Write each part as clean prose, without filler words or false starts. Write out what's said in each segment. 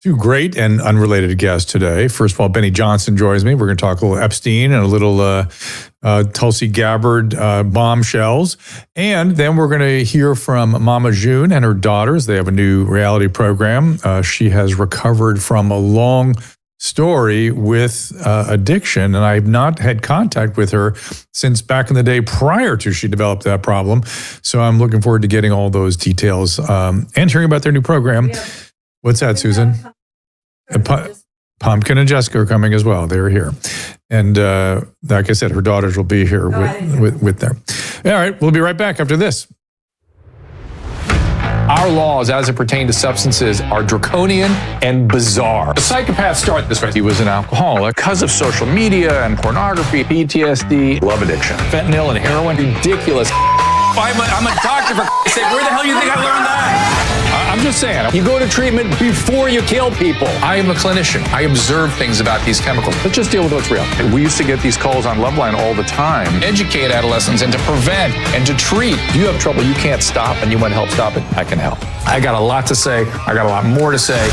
Two great and unrelated guests today. First of all, Benny Johnson joins me. We're going to talk a little Epstein and a little Tulsi Gabbard bombshells. And then we're going to hear from Mama June and her daughters. They have a new reality program. She has recovered from a long story with addiction, and I've not had contact with her since back in the day prior to she developed that problem. So I'm looking forward to getting all those details and hearing about their new program. Yeah. What's that, Susan? Pumpkin and Jessica are coming as well. They're here. And like I said, her daughters will be here with them. All right, we'll be right back after this. Our laws as it pertains to substances are draconian and bizarre. The psychopaths start this way. He was an alcoholic because of social media and pornography, PTSD, love addiction, fentanyl and heroin. Ridiculous. I'm a doctor, for sake. Where the hell do you think I learned that? I'm just saying, you go to treatment before you kill people. I am a clinician. I observe things about these chemicals. Let's just deal with what's real. We used to get these calls on Loveline all the time. Educate adolescents and to prevent and to treat. If you have trouble you can't stop and you want to help stop it, I can help. I got a lot to say. I got a lot more to say.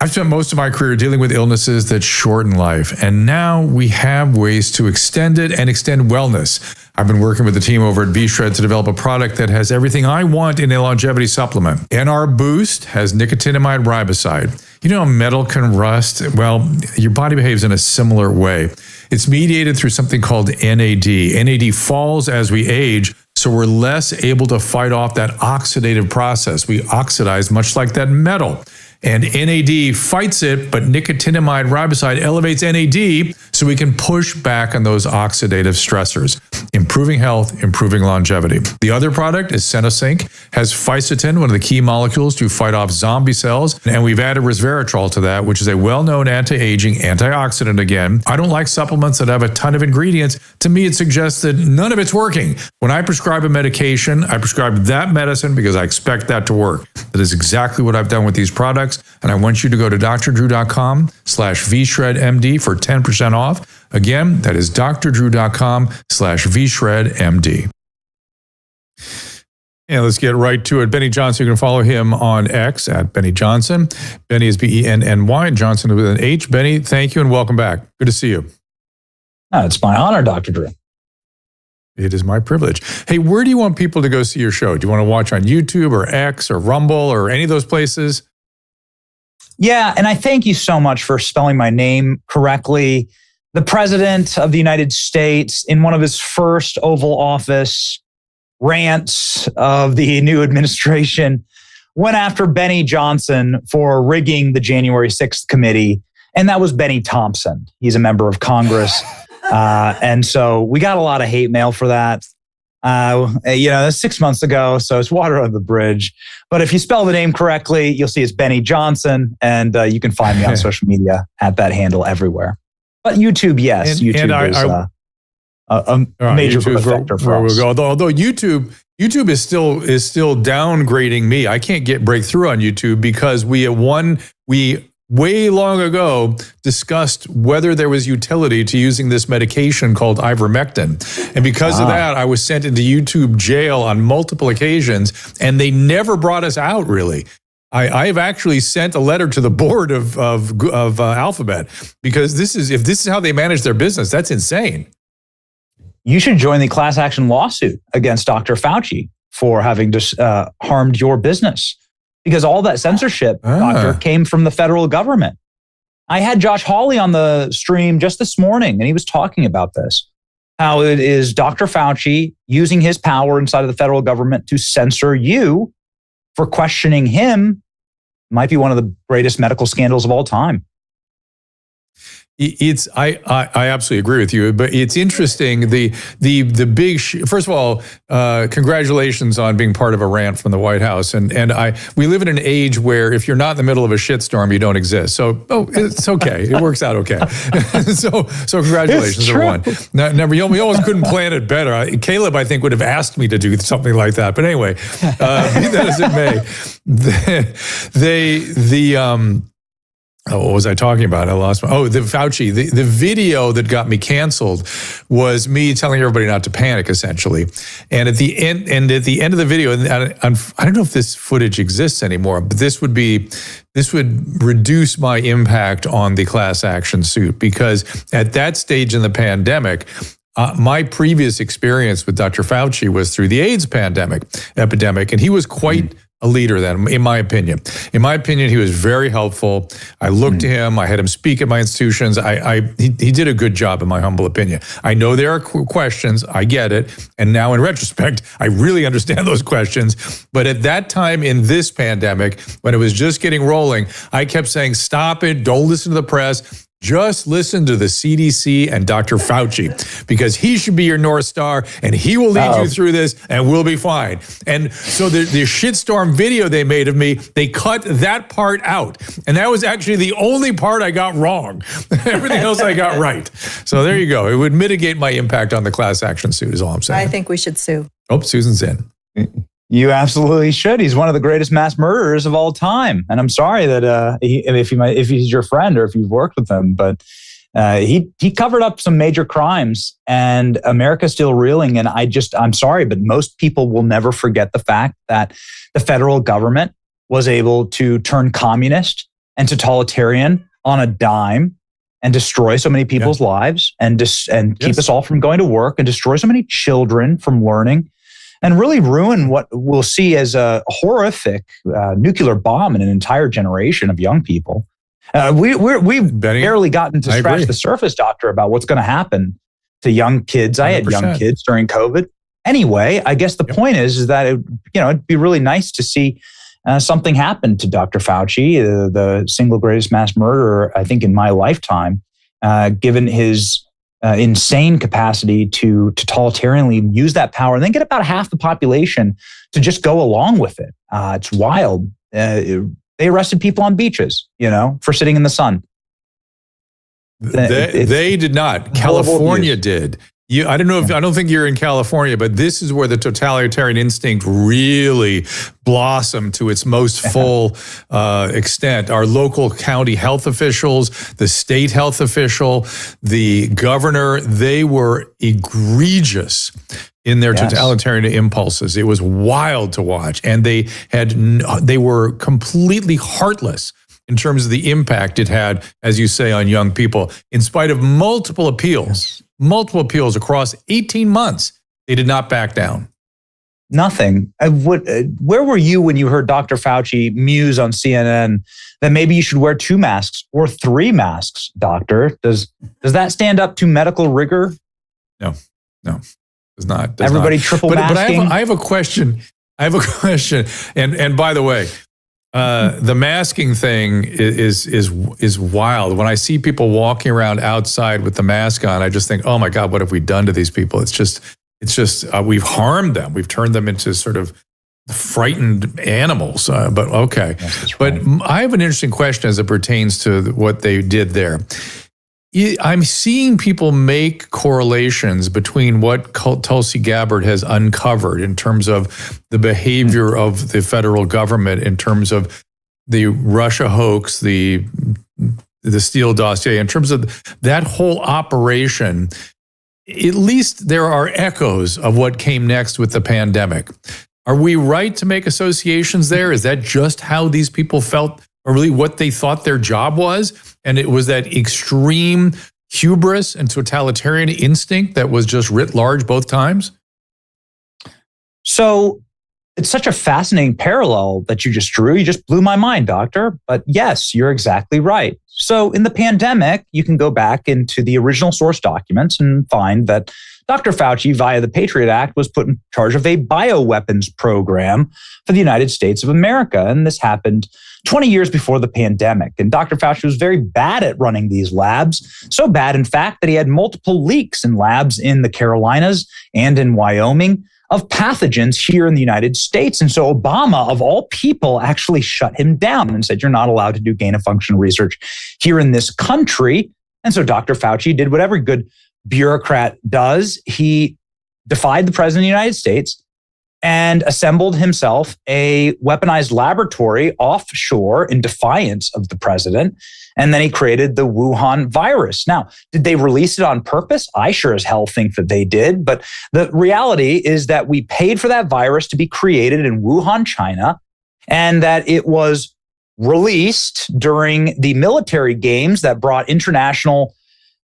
I've spent most of my career dealing with illnesses that shorten life, and now we have ways to extend it and extend wellness. I've been working with the team over at V-Shred to develop a product that has everything I want in a longevity supplement. NR Boost has nicotinamide riboside. You know how metal can rust? Well, your body behaves in a similar way. It's mediated through something called NAD. NAD falls as we age, so we're less able to fight off that oxidative process. We oxidize much like that metal. And NAD fights it, but nicotinamide riboside elevates NAD so we can push back on those oxidative stressors, improving health, improving longevity. The other product is Senosync, has fisetin, one of the key molecules to fight off zombie cells, and we've added resveratrol to that, which is a well-known anti-aging antioxidant again. I don't like supplements that have a ton of ingredients. To me, it suggests that none of it's working. When I prescribe a medication, I prescribe that medicine because I expect that to work. That is exactly what I've done with these products. And I want you to go to drdrew.com/vshredmd for 10% off. Again, that is drdrew.com/vshredmd. And let's get right to it. Benny Johnson, you can follow him on X at Benny Johnson. Benny is Benny, Johnson with an H. Benny, thank you and welcome back. Good to see you. It's my honor, Dr. Drew. It is my privilege. Hey, where do you want people to go see your show? Do you want to watch on YouTube or X or Rumble or any of those places? Yeah, and I thank you so much for spelling my name correctly. The President of the United States, in one of his first Oval Office rants of the new administration, went after Benny Johnson for rigging the January 6th committee, and that was Benny Thompson. He's a member of Congress. And so we got a lot of hate mail for that. That's 6 months ago, so it's water under the bridge. But if you spell the name correctly, you'll see it's Benny Johnson, and you can find me on social media at that handle everywhere. But YouTube, yes, YouTube is a major factor for us. Although YouTube is still downgrading me. I can't get breakthrough on YouTube because we way long ago discussed whether there was utility to using this medication called ivermectin. And because of that, I was sent into YouTube jail on multiple occasions, and they never brought us out, really. I've actually sent a letter to the board of Alphabet because if this is how they manage their business, that's insane. You should join the class action lawsuit against Dr. Fouchy for having harmed your business. Because all that censorship, doctor, came from the federal government. I had Josh Hawley on the stream just this morning, and he was talking about this, how it is Dr. Fauci using his power inside of the federal government to censor you for questioning him. Might be one of the greatest medical scandals of all time. I absolutely agree with you, but it's interesting. The big first of all, congratulations on being part of a rant from the White House, and we live in an age where if you're not in the middle of a shitstorm, you don't exist. So it's okay, it works out okay. so congratulations, everyone. We almost couldn't plan it better. Caleb, I think, would have asked me to do something like that, but anyway, be that as it may, Oh, what was I talking about? I lost my. Oh, the Fouchy. The video that got me canceled was me telling everybody not to panic, essentially. And at the end of the video, and I don't know if this footage exists anymore, but this would reduce my impact on the class action suit, because at that stage in the pandemic, my previous experience with Dr. Fauci was through the AIDS epidemic, and he was quite a leader then, in my opinion. In my opinion, he was very helpful. I looked to him. I had him speak at my institutions. He did a good job, in my humble opinion. I know there are questions. I get it. And now in retrospect, I really understand those questions. But at that time in this pandemic, when it was just getting rolling, I kept saying, stop it. Don't listen to the press. Just listen to the CDC and Dr. Fauci, because he should be your North Star, and he will lead you through this, and we'll be fine. And so the shitstorm video they made of me, they cut that part out. And that was actually the only part I got wrong. Everything else I got right. So there you go. It would mitigate my impact on the class action suit, is all I'm saying. I think we should sue. Oh, Susan's in. You absolutely should. He's one of the greatest mass murderers of all time. And I'm sorry that if he's your friend or if you've worked with him, but he covered up some major crimes, and America's still reeling. And I'm sorry, but most people will never forget the fact that the federal government was able to turn communist and totalitarian on a dime and destroy so many people's lives and keep us all from going to work and destroy so many children from learning, and really ruin what we'll see as a horrific nuclear bomb in an entire generation of young people. We've barely gotten to scratch the surface, Doctor, about what's going to happen to young kids. 100%. I had young kids during COVID. Anyway, I guess the point is that it'd be really nice to see something happen to Dr. Fauci, the single greatest mass murderer, I think, in my lifetime, given his insane capacity to totalitarianly use that power and then get about half the population to just go along with it. It's wild. They arrested people on beaches, for sitting in the sun. They did not. California did. I don't think you're in California, but this is where the totalitarian instinct really blossomed to its most full extent. Our local county health officials, the state health official, the governor, they were egregious in their totalitarian impulses. It was wild to watch. And they were completely heartless in terms of the impact it had, as you say, on young people, in spite of multiple appeals. Multiple appeals across 18 months. They did not back down. Nothing. Where were you when you heard Dr. Fauci muse on CNN that maybe you should wear 2 masks or 3 masks, doctor? Does that stand up to medical rigor? No, does not. Everybody triple masking? But I have a question. And by the way, the masking thing is wild. When I see people walking around outside with the mask on, I just think, oh my God, what have we done to these people? It's just we've harmed them. We've turned them into sort of frightened animals. But okay. But I have an interesting question as it pertains to what they did there. I'm seeing people make correlations between what Tulsi Gabbard has uncovered in terms of the behavior of the federal government, in terms of the Russia hoax, the Steele dossier, in terms of that whole operation. At least there are echoes of what came next with the pandemic. Are we right to make associations there? Is that just how these people felt, or really what they thought their job was? And it was that extreme hubris and totalitarian instinct that was just writ large both times? So it's such a fascinating parallel that you just drew. You just blew my mind, doctor. But yes, you're exactly right. So in the pandemic, you can go back into the original source documents and find that Dr. Fauci, via the Patriot Act, was put in charge of a bioweapons program for the United States of America. And this happened 20 years before the pandemic. And Dr. Fauci was very bad at running these labs. So bad, in fact, that he had multiple leaks in labs in the Carolinas and in Wyoming of pathogens here in the United States. And so Obama, of all people, actually shut him down and said, you're not allowed to do gain-of-function research here in this country. And so Dr. Fauci did what every good bureaucrat does. He defied the president of the United States and assembled himself a weaponized laboratory offshore in defiance of the president. And then he created the Wuhan virus. Now, did they release it on purpose? I sure as hell think that they did. But the reality is that we paid for that virus to be created in Wuhan, China, and that it was released during the military games that brought international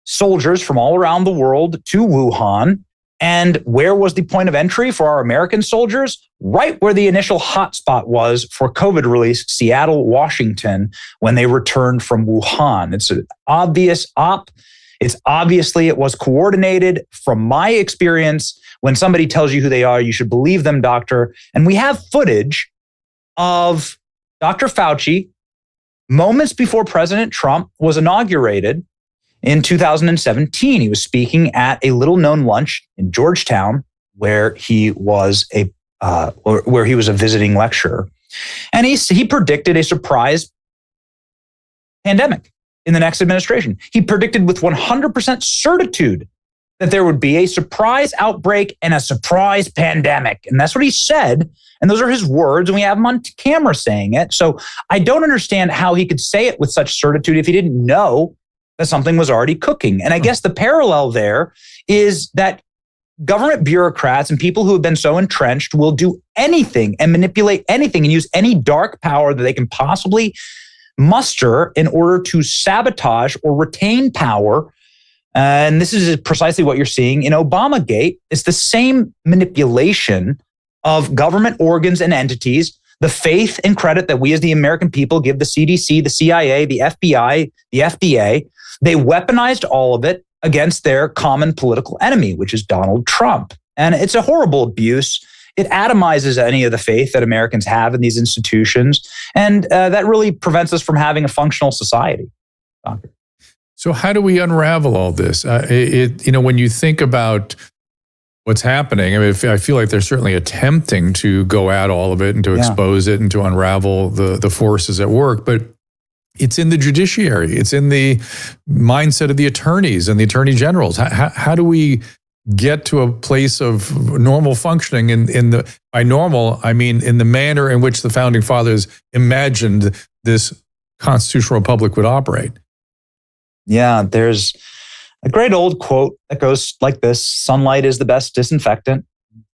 soldiers from all around the world to Wuhan. And where was the point of entry for our American soldiers? Right where the initial hotspot was for COVID release, Seattle, Washington, when they returned from Wuhan. It's an obvious op. It's obviously, it was coordinated. From my experience, when somebody tells you who they are, you should believe them, doctor. And we have footage of Dr. Fouchy moments before President Trump was inaugurated in 2017. He was speaking at a little-known lunch in Georgetown, where he was a visiting lecturer, and he predicted a surprise pandemic in the next administration. He predicted with 100% certitude that there would be a surprise outbreak and a surprise pandemic, and that's what he said. And those are his words, and we have him on camera saying it. So I don't understand how he could say it with such certitude if he didn't know that something was already cooking. And I guess the parallel there is that government bureaucrats and people who have been so entrenched will do anything and manipulate anything and use any dark power that they can possibly muster in order to sabotage or retain power. And this is precisely what you're seeing in Obamagate. It's the same manipulation of government organs and entities, the faith and credit that we as the American people give the CDC, the CIA, the FBI, the FDA. They weaponized all of it against their common political enemy, which is Donald Trump. And it's a horrible abuse. It atomizes any of the faith that Americans have in these institutions. And that really prevents us from having a functional society. Doctor. So how do we unravel all this? When you think about what's happening, I mean, I feel like they're certainly attempting to go at all of it and to expose it and to unravel the forces at work. But it's in the judiciary. It's in the mindset of the attorneys and the attorney generals. How do we get to a place of normal functioning? By normal, I mean in the manner in which the founding fathers imagined this constitutional republic would operate. Yeah, there's a great old quote that goes like this: sunlight is the best disinfectant.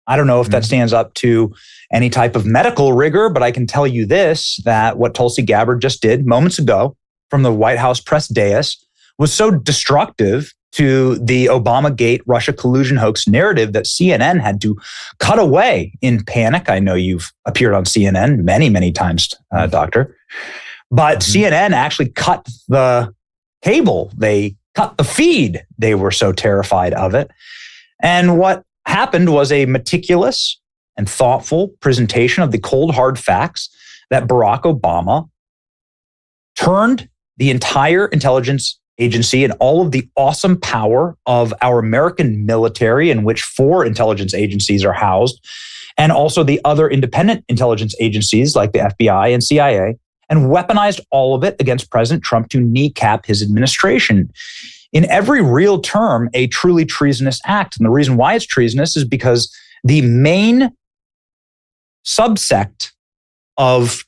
I don't know if that stands up to any type of medical rigor, but I can tell you this, that what Tulsi Gabbard just did moments ago from the White House press dais was so destructive to the Obamagate Russia collusion hoax narrative that CNN had to cut away in panic. I know you've appeared on CNN many, many times, Doctor. But CNN actually cut the cable. They cut the feed. They were so terrified of it. And what happened was a meticulous and thoughtful presentation of the cold, hard facts that Barack Obama turned the entire intelligence agency and all of the awesome power of our American military, in which 4 intelligence agencies are housed, and also the other independent intelligence agencies like the FBI and CIA, and weaponized all of it against President Trump to kneecap his administration. In every real term, a truly treasonous act. And the reason why it's treasonous is because the main subsect of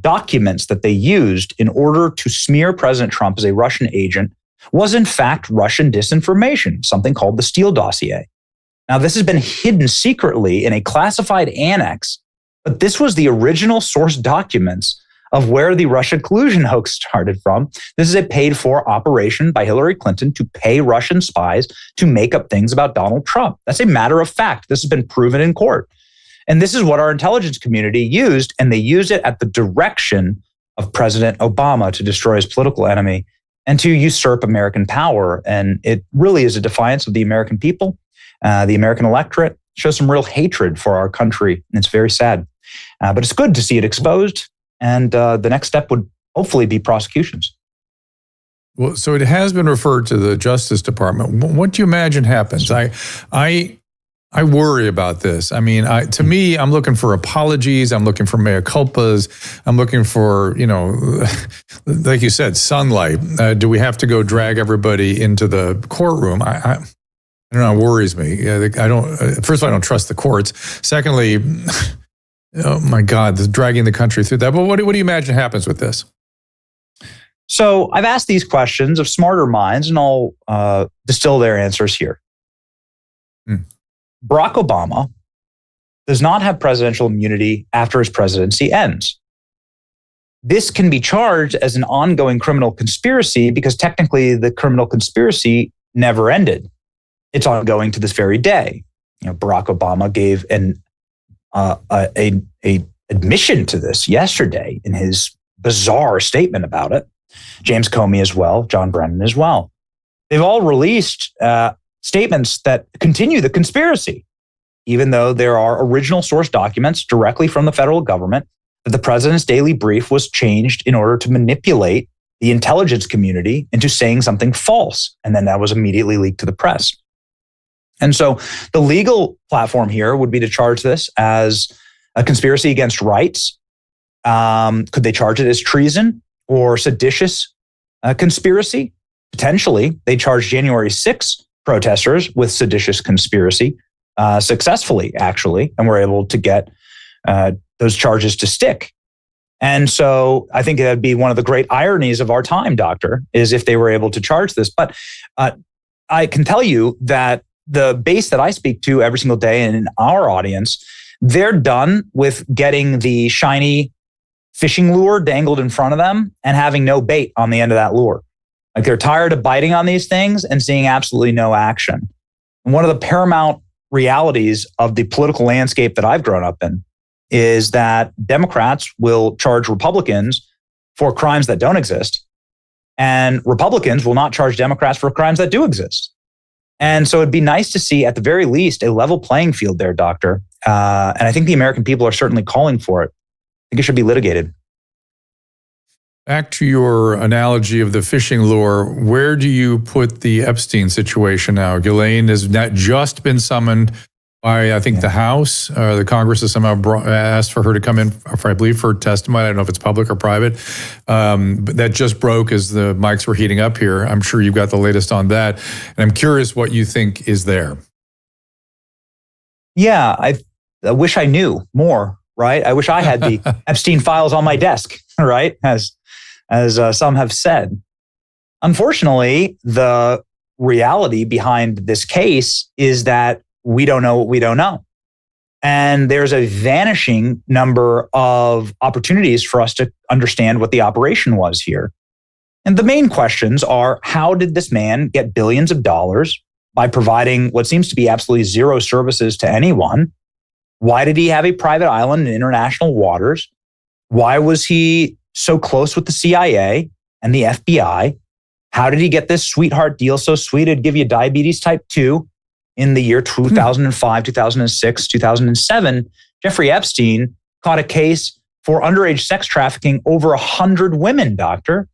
documents that they used in order to smear President Trump as a Russian agent was in fact Russian disinformation, something called the Steele dossier. Now, this has been hidden secretly in a classified annex, but this was the original source documents of where the Russia collusion hoax started from. This is a paid-for operation by Hillary Clinton to pay Russian spies to make up things about Donald Trump. That's a matter of fact. This has been proven in court. And this is what our intelligence community used, and they used it at the direction of President Obama to destroy his political enemy and to usurp American power. And it really is a defiance of the American people, the American electorate. It shows some real hatred for our country, and it's very sad. But it's good to see it exposed. And the next step would hopefully be prosecutions. Well, so it has been referred to the Justice Department. What do you imagine happens? I worry about this. I mean, to me, I'm looking for apologies. I'm looking for mea culpas. I'm looking for, like you said, sunlight. Do we have to go drag everybody into the courtroom? I I don't know, it worries me. I don't. First of all, I don't trust the courts. Secondly, oh my God, this dragging the country through that. But what do you imagine happens with this? So I've asked these questions of smarter minds, and I'll distill their answers here. Barack Obama does not have presidential immunity after his presidency ends. This can be charged as an ongoing criminal conspiracy because technically the criminal conspiracy never ended. It's ongoing to this very day. Barack Obama gave an admission to this yesterday in his bizarre statement about it. James Comey as well, John Brennan as well. They've all released statements that continue the conspiracy, even though there are original source documents directly from the federal government that the president's daily brief was changed in order to manipulate the intelligence community into saying something false. And then that was immediately leaked to the press. And so the legal platform here would be to charge this as a conspiracy against rights. Could they charge it as treason or seditious conspiracy? Potentially. They charged January 6 protesters with seditious conspiracy successfully, actually, and were able to get those charges to stick. And so I think that'd be one of the great ironies of our time, Doctor, is if they were able to charge this. But I can tell you that the base that I speak to every single day and in our audience, they're done with getting the shiny fishing lure dangled in front of them and having no bait on the end of that lure. Like they're tired of biting on these things and seeing absolutely no action. And one of the paramount realities of the political landscape that I've grown up in is that Democrats will charge Republicans for crimes that don't exist, and Republicans will not charge Democrats for crimes that do exist. And so it'd be nice to see, at the very least, a level playing field there, Doctor. And I think the American people are certainly calling for it. I think it should be litigated. Back to your analogy of the fishing lure, where do you put the Epstein situation now? Ghislaine has not just been summoned by, I think, the House. The Congress has somehow asked for her to come in, for, I believe, for testimony. I don't know if it's public or private. But that just broke as the mics were heating up here. I'm sure you've got the latest on that. And I'm curious what you think is there. Yeah, I wish I knew more, right? I wish I had the Epstein files on my desk, right? As some have said. Unfortunately, the reality behind this case is that we don't know what we don't know. And there's a vanishing number of opportunities for us to understand what the operation was here. And the main questions are, how did this man get billions of dollars by providing what seems to be absolutely zero services to anyone? Why did he have a private island in international waters? Why was he so close with the CIA and the FBI? How did he get this sweetheart deal so sweet it'd give you diabetes type 2? In the year 2005, 2006, 2007, Jeffrey Epstein caught a case for underage sex trafficking over 100 women, Doctor.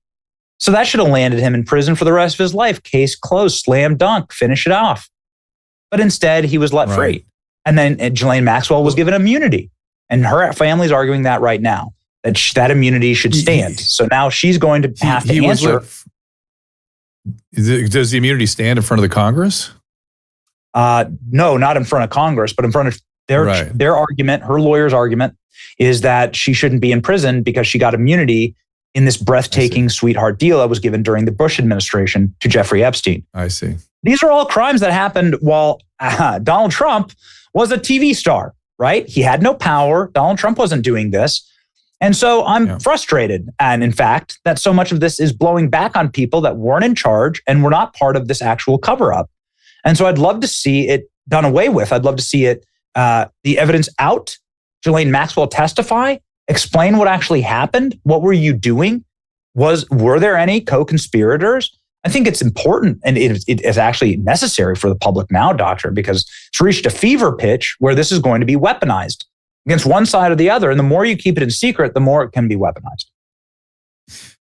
So that should have landed him in prison for the rest of his life. Case closed, slam dunk, finish it off. But instead, he was let free. And then Ghislaine Maxwell was given immunity. And her family's arguing that right now, that that immunity should stand. So now she's going to have to answer. Does the immunity stand in front of the Congress? No, not in front of Congress, but in front of their argument. Her lawyer's argument is that she shouldn't be in prison because she got immunity in this breathtaking sweetheart deal that was given during the Bush administration to Jeffrey Epstein. I see. These are all crimes that happened while Donald Trump was a TV star, right? He had no power. Donald Trump wasn't doing this. And so I'm frustrated. And in fact, that so much of this is blowing back on people that weren't in charge and were not part of this actual cover-up. And so I'd love to see it done away with. I'd love to see it, the evidence out, Ghislaine Maxwell testify, explain what actually happened. What were you doing? Were there any co-conspirators? I think it's important, and it is actually necessary for the public now, Doctor, because it's reached a fever pitch where this is going to be weaponized against one side or the other. And the more you keep it in secret, the more it can be weaponized.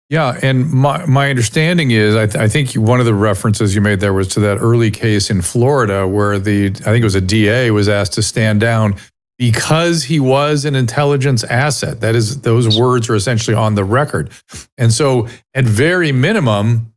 Yeah, and my understanding is, I think one of the references you made there was to that early case in Florida where I think it was a DA was asked to stand down because he was an intelligence asset. That is, those words are essentially on the record. And so at very minimum,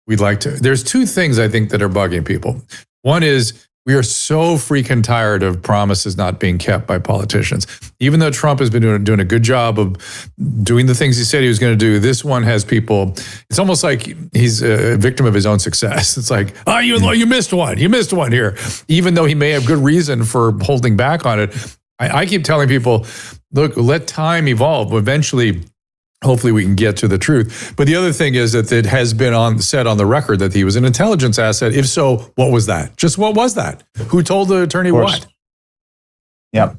there's two things I think that are bugging people. One is we are so freaking tired of promises not being kept by politicians. Even though Trump has been doing a good job of doing the things he said he was going to do, this one has people, it's almost like he's a victim of his own success. It's like, oh, you missed one. You missed one here. Even though he may have good reason for holding back on it. I keep telling people, look, let time evolve. Eventually, hopefully we can get to the truth. But the other thing is that it has been said on the record that he was an intelligence asset. If so, what was that? Just what was that? Who told the attorney what? Yeah.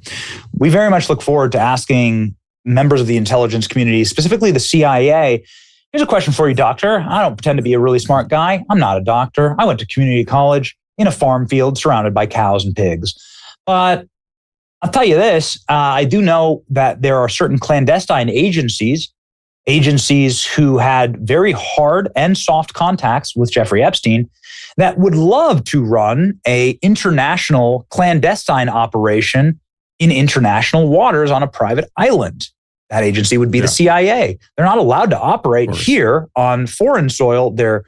We very much look forward to asking members of the intelligence community, specifically the CIA. Here's a question for you, doctor. I don't pretend to be a really smart guy. I'm not a doctor. I went to community college in a farm field surrounded by cows and pigs. But I'll tell you this, I do know that there are certain clandestine agencies who had very hard and soft contacts with Jeffrey Epstein that would love to run a international clandestine operation in international waters on a private island. That agency would be the CIA. They're not allowed to operate here on foreign soil. They're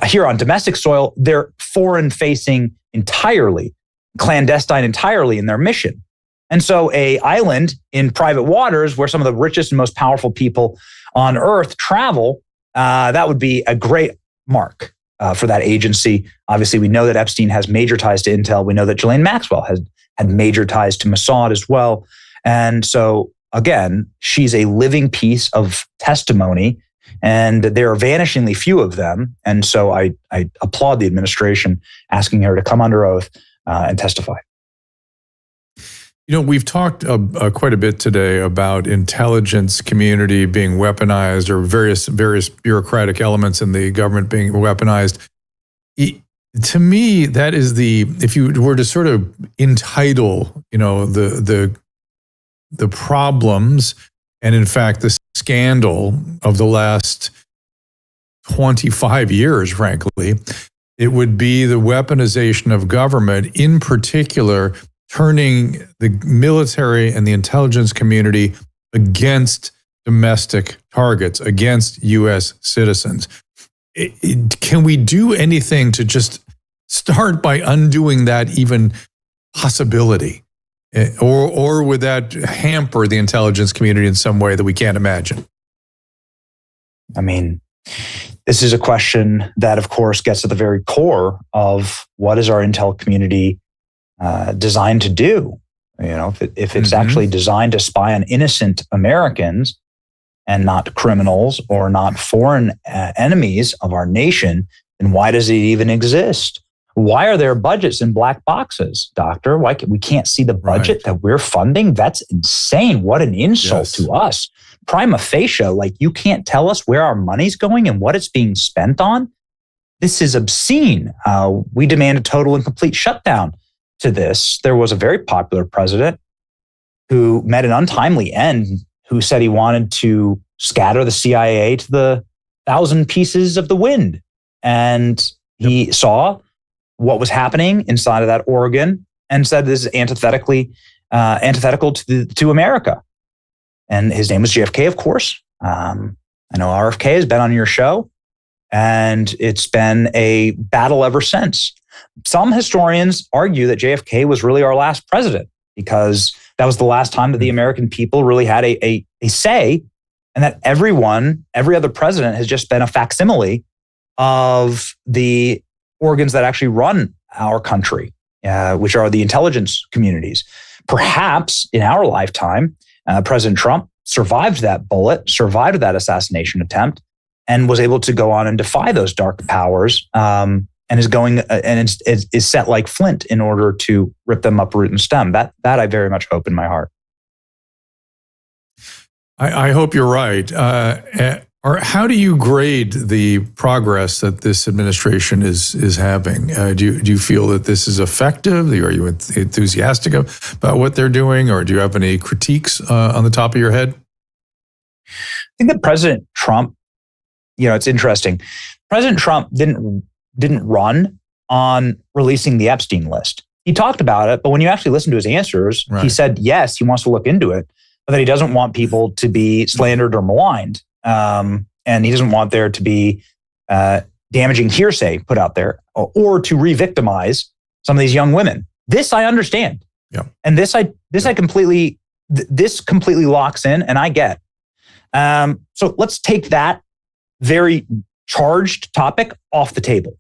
here on domestic soil. They're foreign facing entirely, clandestine entirely in their mission. And so a island in private waters where some of the richest and most powerful people on earth travel, that would be a great mark for that agency. Obviously, we know that Epstein has major ties to Intel. We know that Ghislaine Maxwell has had major ties to Mossad as well. And so again, she's a living piece of testimony, and there are vanishingly few of them. And so I applaud the administration asking her to come under oath and testify. You know, we've talked quite a bit today about intelligence community being weaponized, or various bureaucratic elements in the government being weaponized. To me, that is if you were to sort of entitle, the problems and in fact the scandal of the last 25 years, frankly, it would be the weaponization of government, in particular turning the military and the intelligence community against domestic targets, against U.S. citizens. Can we do anything to just start by undoing that even possibility? Or would that hamper the intelligence community in some way that we can't imagine? I mean, this is a question that, of course, gets at the very core of what is our intel community designed to do. If it's actually designed to spy on innocent Americans and not criminals or not foreign enemies of our nation, then why does it even exist? Why are there budgets in black boxes, doctor? Why we can't see the budget that we're funding? That's insane. What an insult to us. Prima facie, like you can't tell us where our money's going and what it's being spent on? This is obscene. We demand a total and complete shutdown to this. There was a very popular president who met an untimely end, who said he wanted to scatter the CIA to the 1,000 pieces of the wind. And he saw what was happening inside of that organ and said this is antithetical to America. And his name was JFK, of course. I know RFK has been on your show, and it's been a battle ever since. Some historians argue that JFK was really our last president because that was the last time that the American people really had a say, and that every other president has just been a facsimile of the organs that actually run our country, which are the intelligence communities. Perhaps in our lifetime, President Trump survived that bullet, survived that assassination attempt, and was able to go on and defy those dark powers, and is going and is set like flint in order to rip them up root and stem. That I very much hope in my heart. I hope you're right. Or how do you grade the progress that this administration is having? Do you feel that this is effective? Are you enthusiastic about what they're doing, or do you have any critiques on the top of your head? I think that President Trump, it's interesting. President Trump didn't run on releasing the Epstein list. He talked about it, but when you actually listen to his answers, he said, yes, he wants to look into it, but that he doesn't want people to be slandered or maligned. And he doesn't want there to be damaging hearsay put out there, or to re-victimize some of these young women. This I understand. Yeah. And this completely locks in, and I get. So let's take that very charged topic off the table.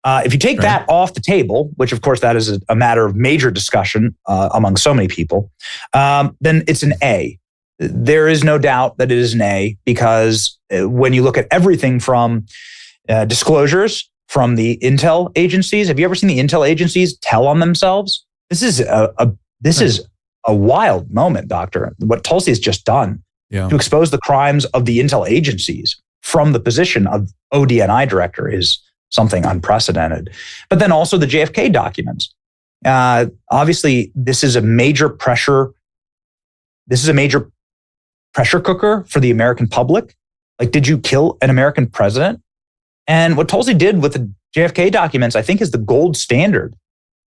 If you take that off the table, which of course that is a matter of major discussion among so many people, then it's an A. There is no doubt that it is an A, because when you look at everything from disclosures from the intel agencies, have you ever seen the intel agencies tell on themselves? This is a wild moment, Doctor. What Tulsi has just done to expose the crimes of the intel agencies from the position of ODNI director is something unprecedented. But then also the JFK documents. Obviously, this is a major pressure. This is a major pressure cooker for the American public. Like, did you kill an American president? And what Tulsi did with the JFK documents, I think, is the gold standard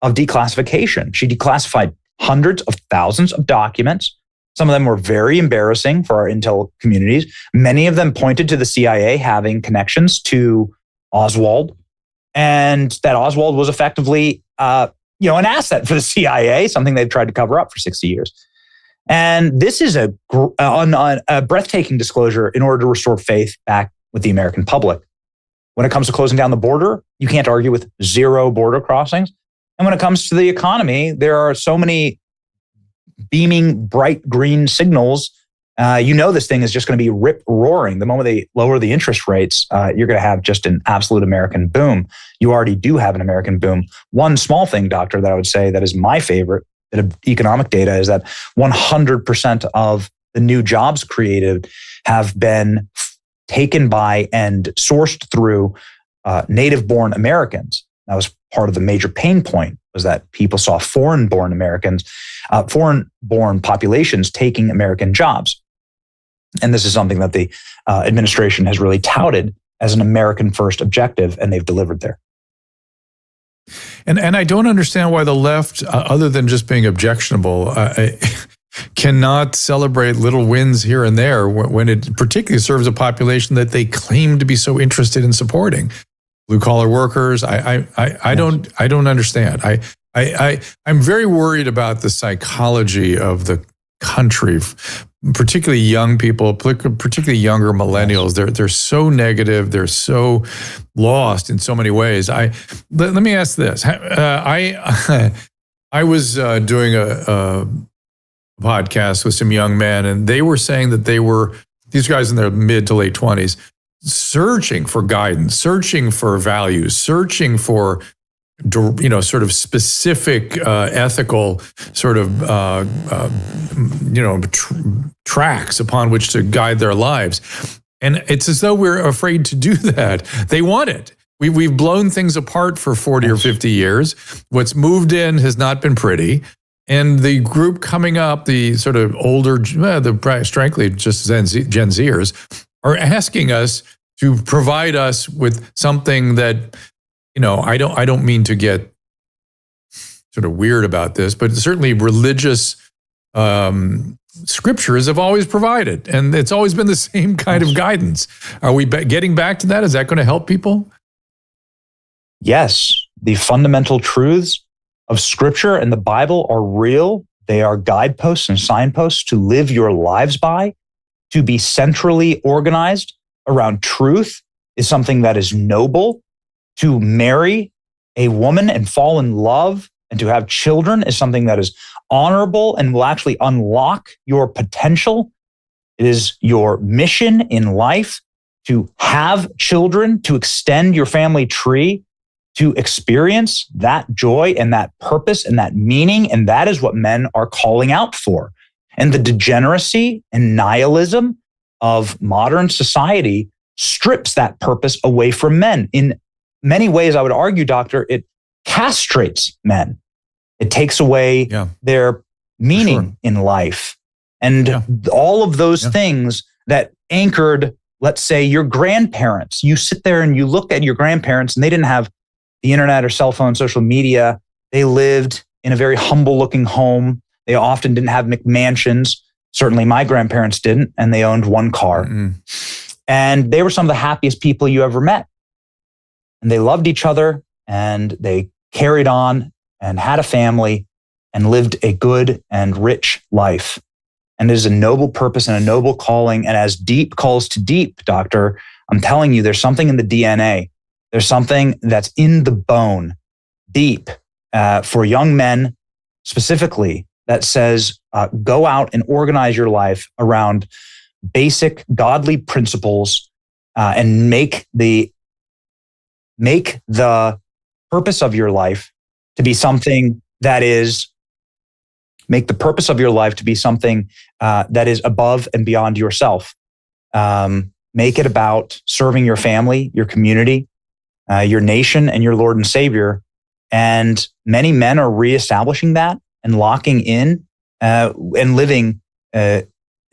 of declassification. She declassified hundreds of thousands of documents. Some of them were very embarrassing for our intel communities. Many of them pointed to the CIA having connections to Oswald, and that Oswald was effectively, an asset for the CIA, something they've tried to cover up for 60 years. And this is a breathtaking disclosure in order to restore faith back with the American public. When it comes to closing down the border, you can't argue with zero border crossings. And when it comes to the economy, there are so many beaming bright green signals. This thing is just going to be rip roaring. The moment they lower the interest rates, you're going to have just an absolute American boom. You already do have an American boom. One small thing, Doctor, that I would say that is my favorite bit of economic data is that 100% of the new jobs created have been taken by and sourced through native-born Americans. That was part of the major pain point, was that people saw foreign-born Americans, foreign-born populations taking American jobs. And this is something that the administration has really touted as an American-first objective, and they've delivered there. And I don't understand why the left, other than just being objectionable, cannot celebrate little wins here and there when it particularly serves a population that they claim to be so interested in supporting. Blue collar workers. I don't understand. I'm very worried about the psychology of the country, particularly young people, particularly younger millennials. They're so negative. They're so lost in so many ways. Let me ask this. I was doing a podcast with some young men, and they were saying that these guys in their mid to late 20s, searching for guidance, searching for values, searching for sort of specific ethical sort of tracks upon which to guide their lives. And it's as though we're afraid to do that. They want it. We've blown things apart for 40 or 50 years. What's moved in has not been pretty. And the group coming up, the sort of older, frankly, just Gen Zers, are asking us to provide us with something that, I don't mean to get sort of weird about this, but certainly religious scriptures have always provided, and it's always been the same kind of guidance. Are we getting back to that? Is that going to help people? Yes, the fundamental truths of Scripture and the Bible are real. They are guideposts and signposts to live your lives by. To be centrally organized around truth is something that is noble. To marry a woman and fall in love and to have children is something that is honorable and will actually unlock your potential. It is your mission in life to have children, to extend your family tree, to experience that joy and that purpose and that meaning. And that is what men are calling out for. And the degeneracy and nihilism of modern society strips that purpose away from men. In many ways, I would argue, Doctor, it castrates men. It takes away their meaning in life. And all of those things that anchored, let's say, your grandparents. You sit there and you look at your grandparents, and they didn't have the internet or cell phone, social media. They lived in a very humble looking home. They often didn't have McMansions. Certainly my grandparents didn't, and they owned one car. And they were some of the happiest people you ever met. and they loved each other, and they carried on and had a family and lived a good and rich life. And it is a noble purpose and a noble calling. And as deep calls to deep, doctor, I'm telling you, there's something in the DNA. There's something that's in the bone, deep, for young men specifically, that says, go out and organize your life around basic godly principles, and make the purpose of your life to be something that is that is above and beyond yourself. Make it about serving your family, your community, your nation, and your Lord and Savior. And many men are reestablishing that and locking in and living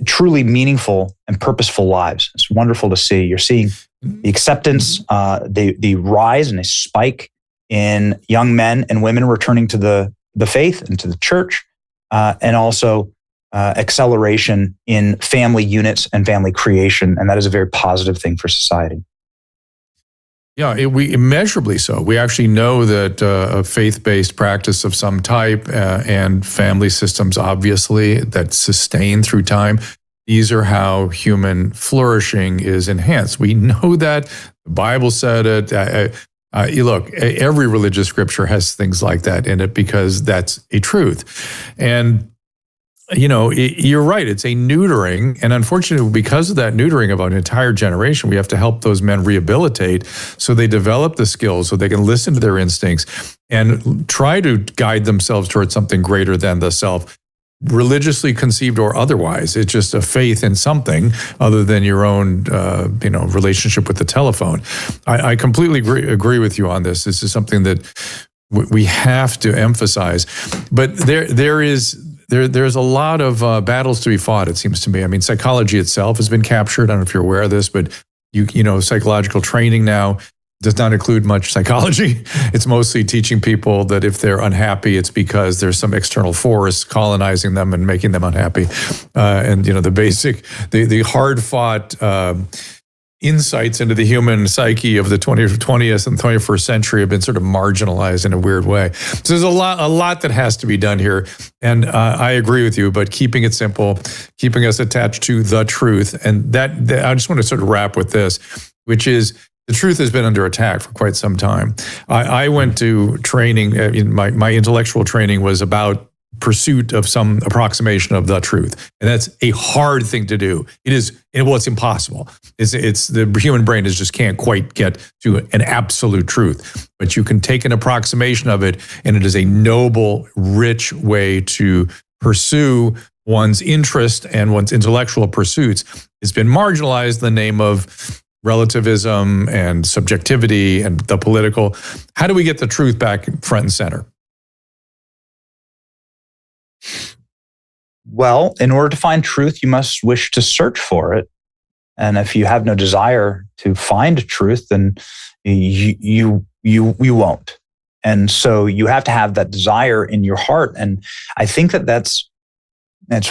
truly meaningful and purposeful lives. It's wonderful to see. You're seeing the acceptance, the rise and a spike in young men and women returning to the faith and to the church, and also acceleration in family units and family creation. And that is a very positive thing for society. Yeah, we immeasurably so. We actually know that a faith-based practice of some type and family systems, obviously, that sustain through time, these are how human flourishing is enhanced. We know that. The Bible said it. Look, every religious scripture has things like that in it because that's a truth. And you're right. It's a neutering. And unfortunately, because of that neutering of an entire generation, we have to help those men rehabilitate so they develop the skills so they can listen to their instincts and try to guide themselves towards something greater than the self, religiously conceived or otherwise. It's just a faith in something other than your own, relationship with the telephone. I completely agree with you on this. This is something that we have to emphasize. But there's a lot of battles to be fought, it seems to me. I mean, psychology itself has been captured. I don't know if you're aware of this, but psychological training now does not include much psychology. It's mostly teaching people that if they're unhappy, it's because there's some external force colonizing them and making them unhappy. The hard-fought insights into the human psyche of the 20th and 21st century have been sort of marginalized in a weird way. So there's a lot that has to be done here. And I agree with you, but keeping it simple, keeping us attached to the truth. And that I just want to sort of wrap with this, which is the truth has been under attack for quite some time. I went to training, my intellectual training was about pursuit of some approximation of the truth. And that's a hard thing to do. It's impossible. It's the human brain just can't quite get to an absolute truth, but you can take an approximation of it, and it is a noble, rich way to pursue one's interest and one's intellectual pursuits. It's been marginalized in the name of relativism and subjectivity and the political. How do we get the truth back front and center? Well, in order to find truth, you must wish to search for it. And if you have no desire to find truth, then you won't. And so you have to have that desire in your heart. And I think that's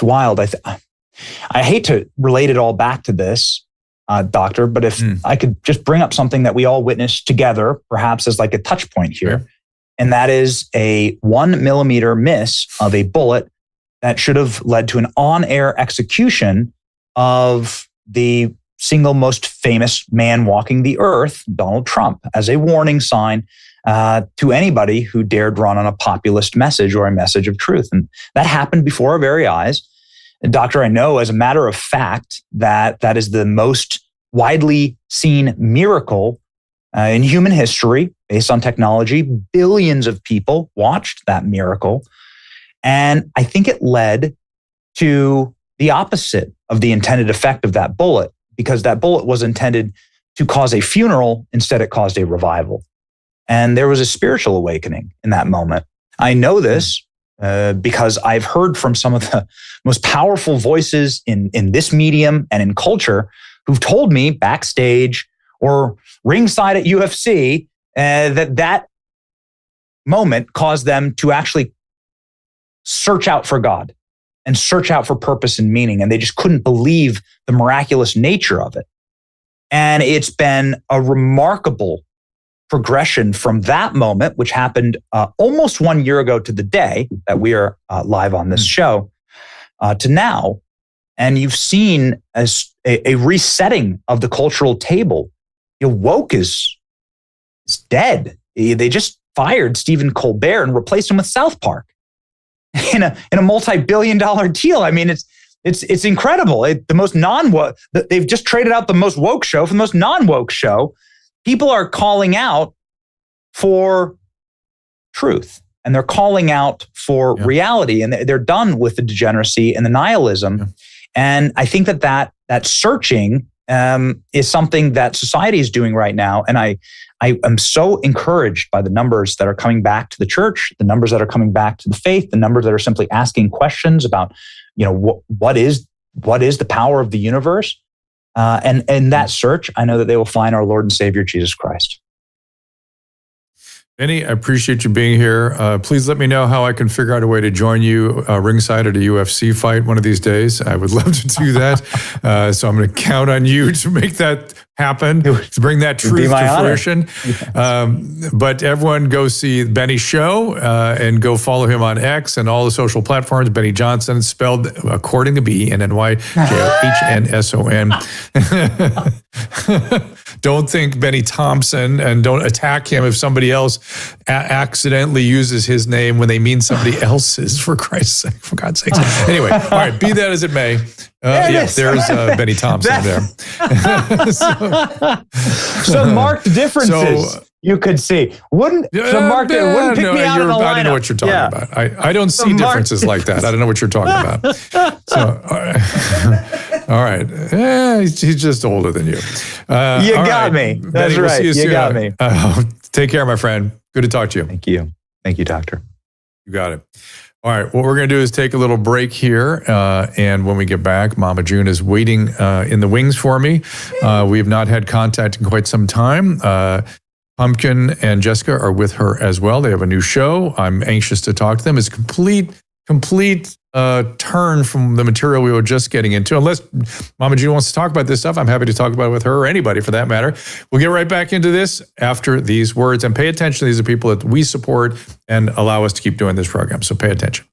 wild. I hate to relate it all back to this, doctor, but if I could just bring up something that we all witnessed together, perhaps as like a touch point here, Sure. And that is a 1 millimeter miss of a bullet that should have led to an on-air execution of the single most famous man walking the earth, Donald Trump, as a warning sign to anybody who dared run on a populist message or a message of truth. And that happened before our very eyes. And doctor, I know as a matter of fact that is the most widely seen miracle in human history based on technology. Billions of people watched that miracle. And I think it led to the opposite of the intended effect of that bullet, because that bullet was intended to cause a funeral. Instead, it caused a revival. And there was a spiritual awakening in that moment. I know this because I've heard from some of the most powerful voices in this medium and in culture who've told me backstage or ringside at UFC that moment caused them to actually search out for God and search out for purpose and meaning. And they just couldn't believe the miraculous nature of it. And it's been a remarkable progression from that moment, which happened almost 1 year ago to the day that we are live on this show, to now. And you've seen as a resetting of the cultural table. Woke is dead. They just fired Stephen Colbert and replaced him with South Park in a multi-billion-dollar deal. I mean, it's incredible. The most non-woke, they've just traded out the most woke show for the most non-woke show. People are calling out for truth, and they're calling out for reality, and they're done with the degeneracy and the nihilism. Yeah. And I think that searching is something that society is doing right now. And I am so encouraged by the numbers that are coming back to the church, the numbers that are coming back to the faith, the numbers that are simply asking questions about, what is the power of the universe? And in that search, I know that they will find our Lord and Savior, Jesus Christ. Benny, I appreciate you being here. Please let me know how I can figure out a way to join you ringside at a UFC fight one of these days. I would love to do that. So I'm going to count on you to make that happen, to bring that truth to fruition. Yes. But everyone go see Benny's show and go follow him on X and all the social platforms. Benny Johnson, spelled according to BENNYJOHNSON. Don't think Benny Thompson, and don't attack him if somebody else accidentally uses his name when they mean somebody else's, for Christ's sake, for God's sake. Anyway, all right, be that as it may. There's Benny Thompson there. So marked differences you could see. Wouldn't pick me out of the lineup. I don't know what you're talking about. I don't see differences like that. I don't know what you're talking about. So, all right. He's just older than you. You got me. That's Benny, right. We'll see you got me. Take care, my friend. Good to talk to you. Thank you. Thank you, doctor. You got it. All right, what we're going to do is take a little break here, and when we get back, Mama June is waiting in the wings for me. We have not had contact in quite some time. Pumpkin and Jessica are with her as well. They have a new show. I'm anxious to talk to them. It's complete turn from the material we were just getting into. Unless Mama June wants to talk about this stuff, I'm happy to talk about it with her, or anybody for that matter. We'll get right back into this after these words, and pay attention. These are people that we support and allow us to keep doing this program, so pay attention.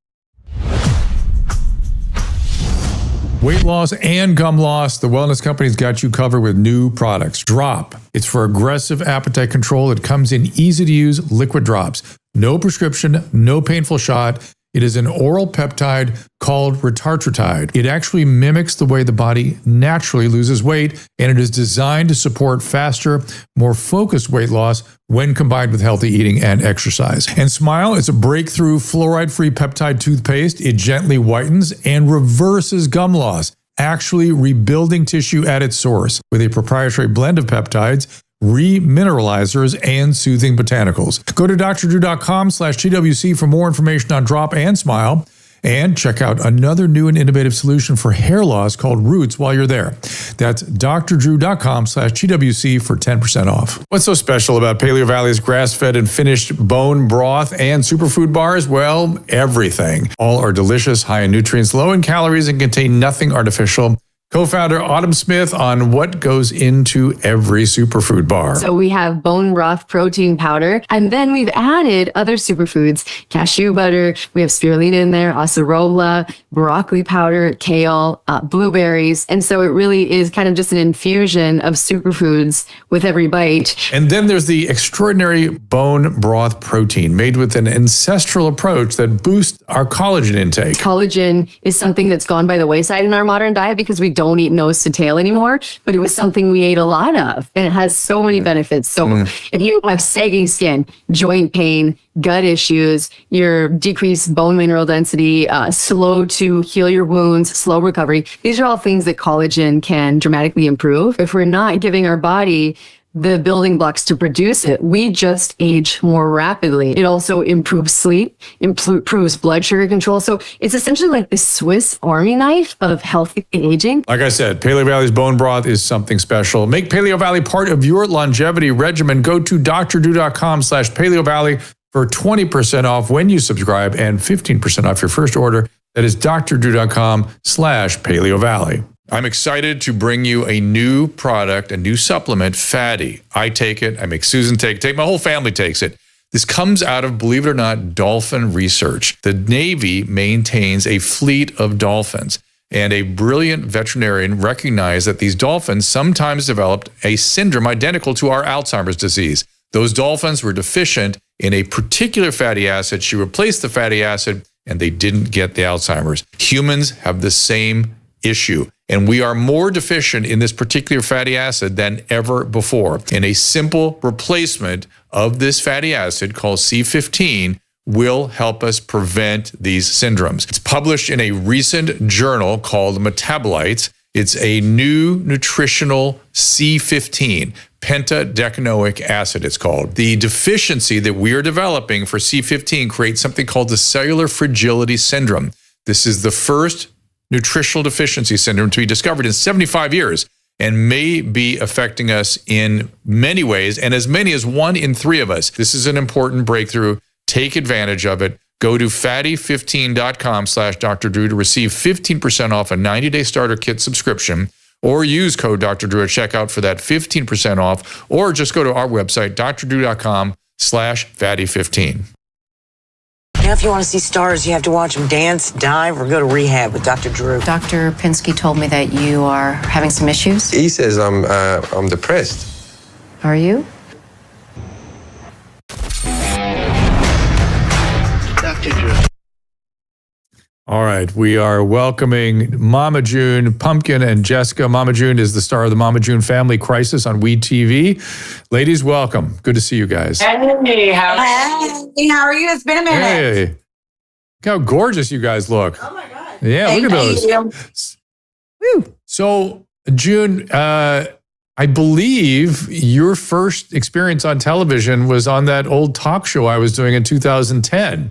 Weight loss and gum loss, the Wellness Company's got you covered with new products. Drop. It's for aggressive appetite control. It comes in easy-to-use liquid drops. No prescription, no painful shot. It is an oral peptide called Retartritide. It actually mimics the way the body naturally loses weight, and it is designed to support faster, more focused weight loss when combined with healthy eating and exercise. And Smile, it's a breakthrough fluoride-free peptide toothpaste. It gently whitens and reverses gum loss, actually rebuilding tissue at its source with a proprietary blend of peptides, remineralizers, and soothing botanicals. Go to drdrew.com/TWC for more information on Drop and Smile, and check out another new and innovative solution for hair loss called Roots while you're there. That's drdrew.com/TWC for 10% off. What's so special about Paleo Valley's grass-fed and finished bone broth and superfood bars? Well, everything. All are delicious, high in nutrients, low in calories, and contain nothing artificial. Co-founder Autumn Smith on what goes into every superfood bar. So we have bone broth protein powder, and then we've added other superfoods, cashew butter, we have spirulina in there, acerola, broccoli powder, kale, blueberries. And so it really is kind of just an infusion of superfoods with every bite. And then there's the extraordinary bone broth protein made with an ancestral approach that boosts our collagen intake. Collagen is something that's gone by the wayside in our modern diet because we don't eat nose to tail anymore, but it was something we ate a lot of, and it has so many benefits. So if you have sagging skin, joint pain, gut issues, your decreased bone mineral density, slow to heal your wounds, slow recovery, these are all things that collagen can dramatically improve. If we're not giving our body the building blocks to produce it, we just age more rapidly. It also improves sleep, improves blood sugar control. So it's essentially like the Swiss Army knife of healthy aging. Like I said, Paleo Valley's bone broth is something special. Make Paleo Valley part of your longevity regimen. Go to drdrew.com/Paleo Valley for 20% off when you subscribe and 15% off your first order. That is drdrew.com/Paleo Valley. I'm excited to bring you a new product, a new supplement, Fatty. I take it. I make Susan take it. My whole family takes it. This comes out of, believe it or not, dolphin research. The Navy maintains a fleet of dolphins, and a brilliant veterinarian recognized that these dolphins sometimes developed a syndrome identical to our Alzheimer's disease. Those dolphins were deficient in a particular fatty acid. She replaced the fatty acid, and they didn't get the Alzheimer's. Humans have the same issue, and we are more deficient in this particular fatty acid than ever before. And a simple replacement of this fatty acid called C15 will help us prevent these syndromes. It's published in a recent journal called Metabolites. It's a new nutritional C15, pentadecanoic acid it's called. The deficiency that we are developing for C15 creates something called the cellular fragility syndrome. This is the first nutritional deficiency syndrome to be discovered in 75 years and may be affecting us in many ways, and as many as 1 in 3 of us. This is an important breakthrough. Take advantage of it. Go to fatty15.com/Dr. Drew to receive 15% off a 90-day starter kit subscription, or use code Dr. Drew at checkout for that 15% off, or just go to our website, drdrew.com/fatty15. Now, if you want to see stars, you have to watch them dance, dive, or go to rehab with Dr. Drew. Dr. Pinsky told me that you are having some issues. He says I'm depressed. Are you? All right, we are welcoming Mama June, Pumpkin, and Jessica. Mama June is the star of the Mama June Family Crisis on WE TV. Ladies, welcome. Good to see you guys. Hey, how are you? It's been a minute. Hey, look how gorgeous you guys look. Oh my God. Yeah, look at those. Woo. So, June, I believe your first experience on television was on that old talk show I was doing in 2010.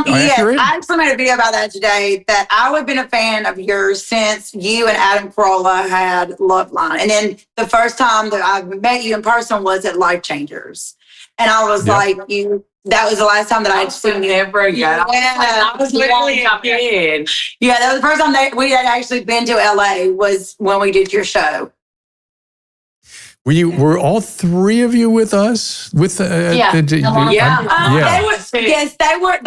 Yes, I actually made a video about that today, that I would have been a fan of yours since you and Adam Carolla had Love Line. And then the first time that I met you in person was at Life Changers. And I was like, that was the last time that I'd seen you. Never again. Yeah, I was literally a kid. Yeah, that was the first time that we had actually been to LA, was when we did your show. Were all 3 of you with us? Yes, they were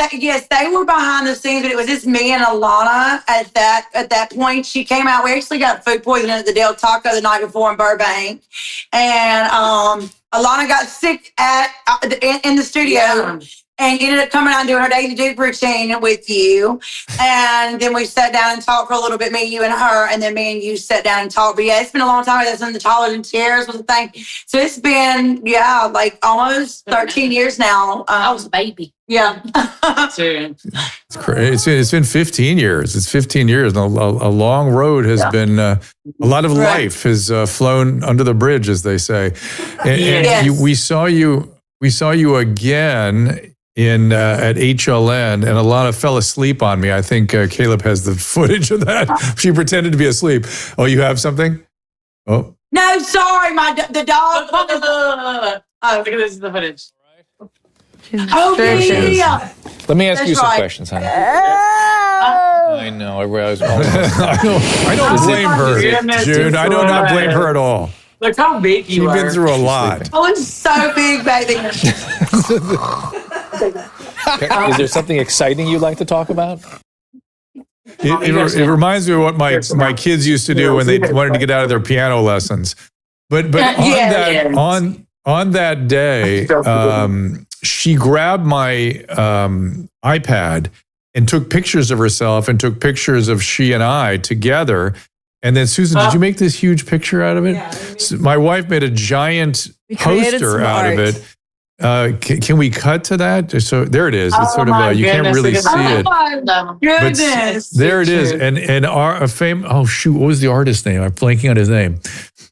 behind the scenes, but it was just me and Alana at that point. She came out. We actually got food poisoning at the Del Taco the night before in Burbank, and Alana got sick in the studio. Yeah. And ended up coming out and doing her daily dude routine with you. And then we sat down and talked for a little bit, me, you, and her. And then me and you sat down and talked. But yeah, it's been a long time. That's in the taller than chairs was a thing. So it's been, like almost 13 years now. I was a baby. Yeah. It's crazy. It's been 15 years. It's 15 years. And a long road has been, a lot of life has flown under the bridge, as they say. And we saw you again at HLN, and Alana fell asleep on me. I think Caleb has the footage of that. She pretended to be asleep. Oh, you have something? Oh. No, sorry, the dog. Look at this is the footage. Yeah. Let me ask you some questions, honey. I know. I don't blame her, June. I do not blame her at all. Look how big you are. She's been through a lot. Oh, it's so big, baby. Is there something exciting you'd like to talk about? It reminds me of what my kids used to do when they wanted to get out of their piano lessons. But on that day, she grabbed my iPad and took pictures of herself and took pictures of she and I together. And then, Susan, did you make this huge picture out of it? Yeah, so my wife made a giant poster out of it. Can we cut to that? So there it is. It's sort of you can't really see it. Goodness. There it is. And what was the artist's name? I'm blanking on his name.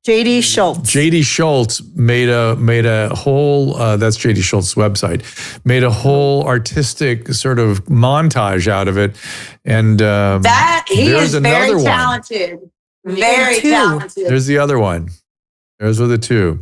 J.D. Schultz. J.D. Schultz made a whole. That's J.D. Schultz's website. Made a whole artistic sort of montage out of it. And that he is very talented. Very talented. There's the other one. Those were the 2.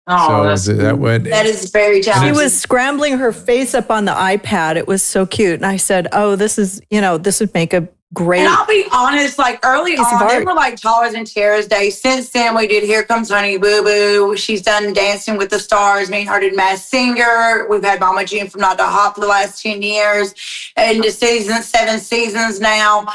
Oh, so that is very talented. She was scrambling her face up on the iPad. It was so cute. And I said, oh, this would make a great. And I'll be honest, like early on, they were like Taller Than Terror's Day. Since then, we did Here Comes Honey Boo Boo. She's done Dancing with the Stars. Me and her did Masked Singer. We've had Mama June from Not to Hop for the last 10 years. Into 7 seasons now.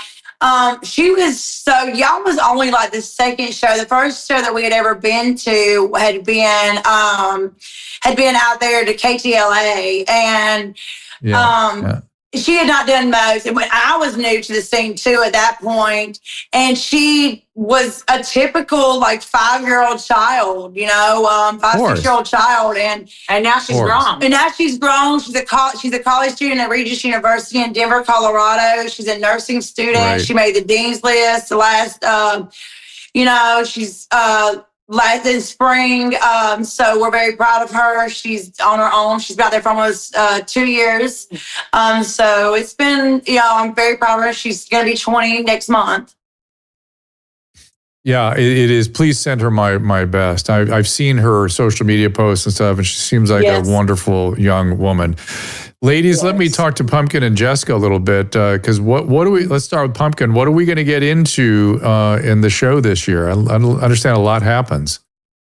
She was y'all was only like the second show. The first show that we had ever been to had been out there to KTLA, and she had not done most. And when I was new to the scene too at that point, and she was a typical like 5-year-old child, 5-6-year-old child, and now she's grown. And now she's grown. She's a college student at Regis University in Denver, Colorado. She's a nursing student. Right. She made the dean's list the last. She's last in spring. So we're very proud of her. She's on her own. She's been out there for almost 2 years. So it's been, I'm very proud of her. She's going to be 20 next month. Yeah, it is. Please send her my best. I've seen her social media posts and stuff, and she seems like a wonderful young woman. Ladies, let me talk to Pumpkin and Jessica a little bit, because let's start with Pumpkin. What are we going to get into in the show this year? I understand a lot happens.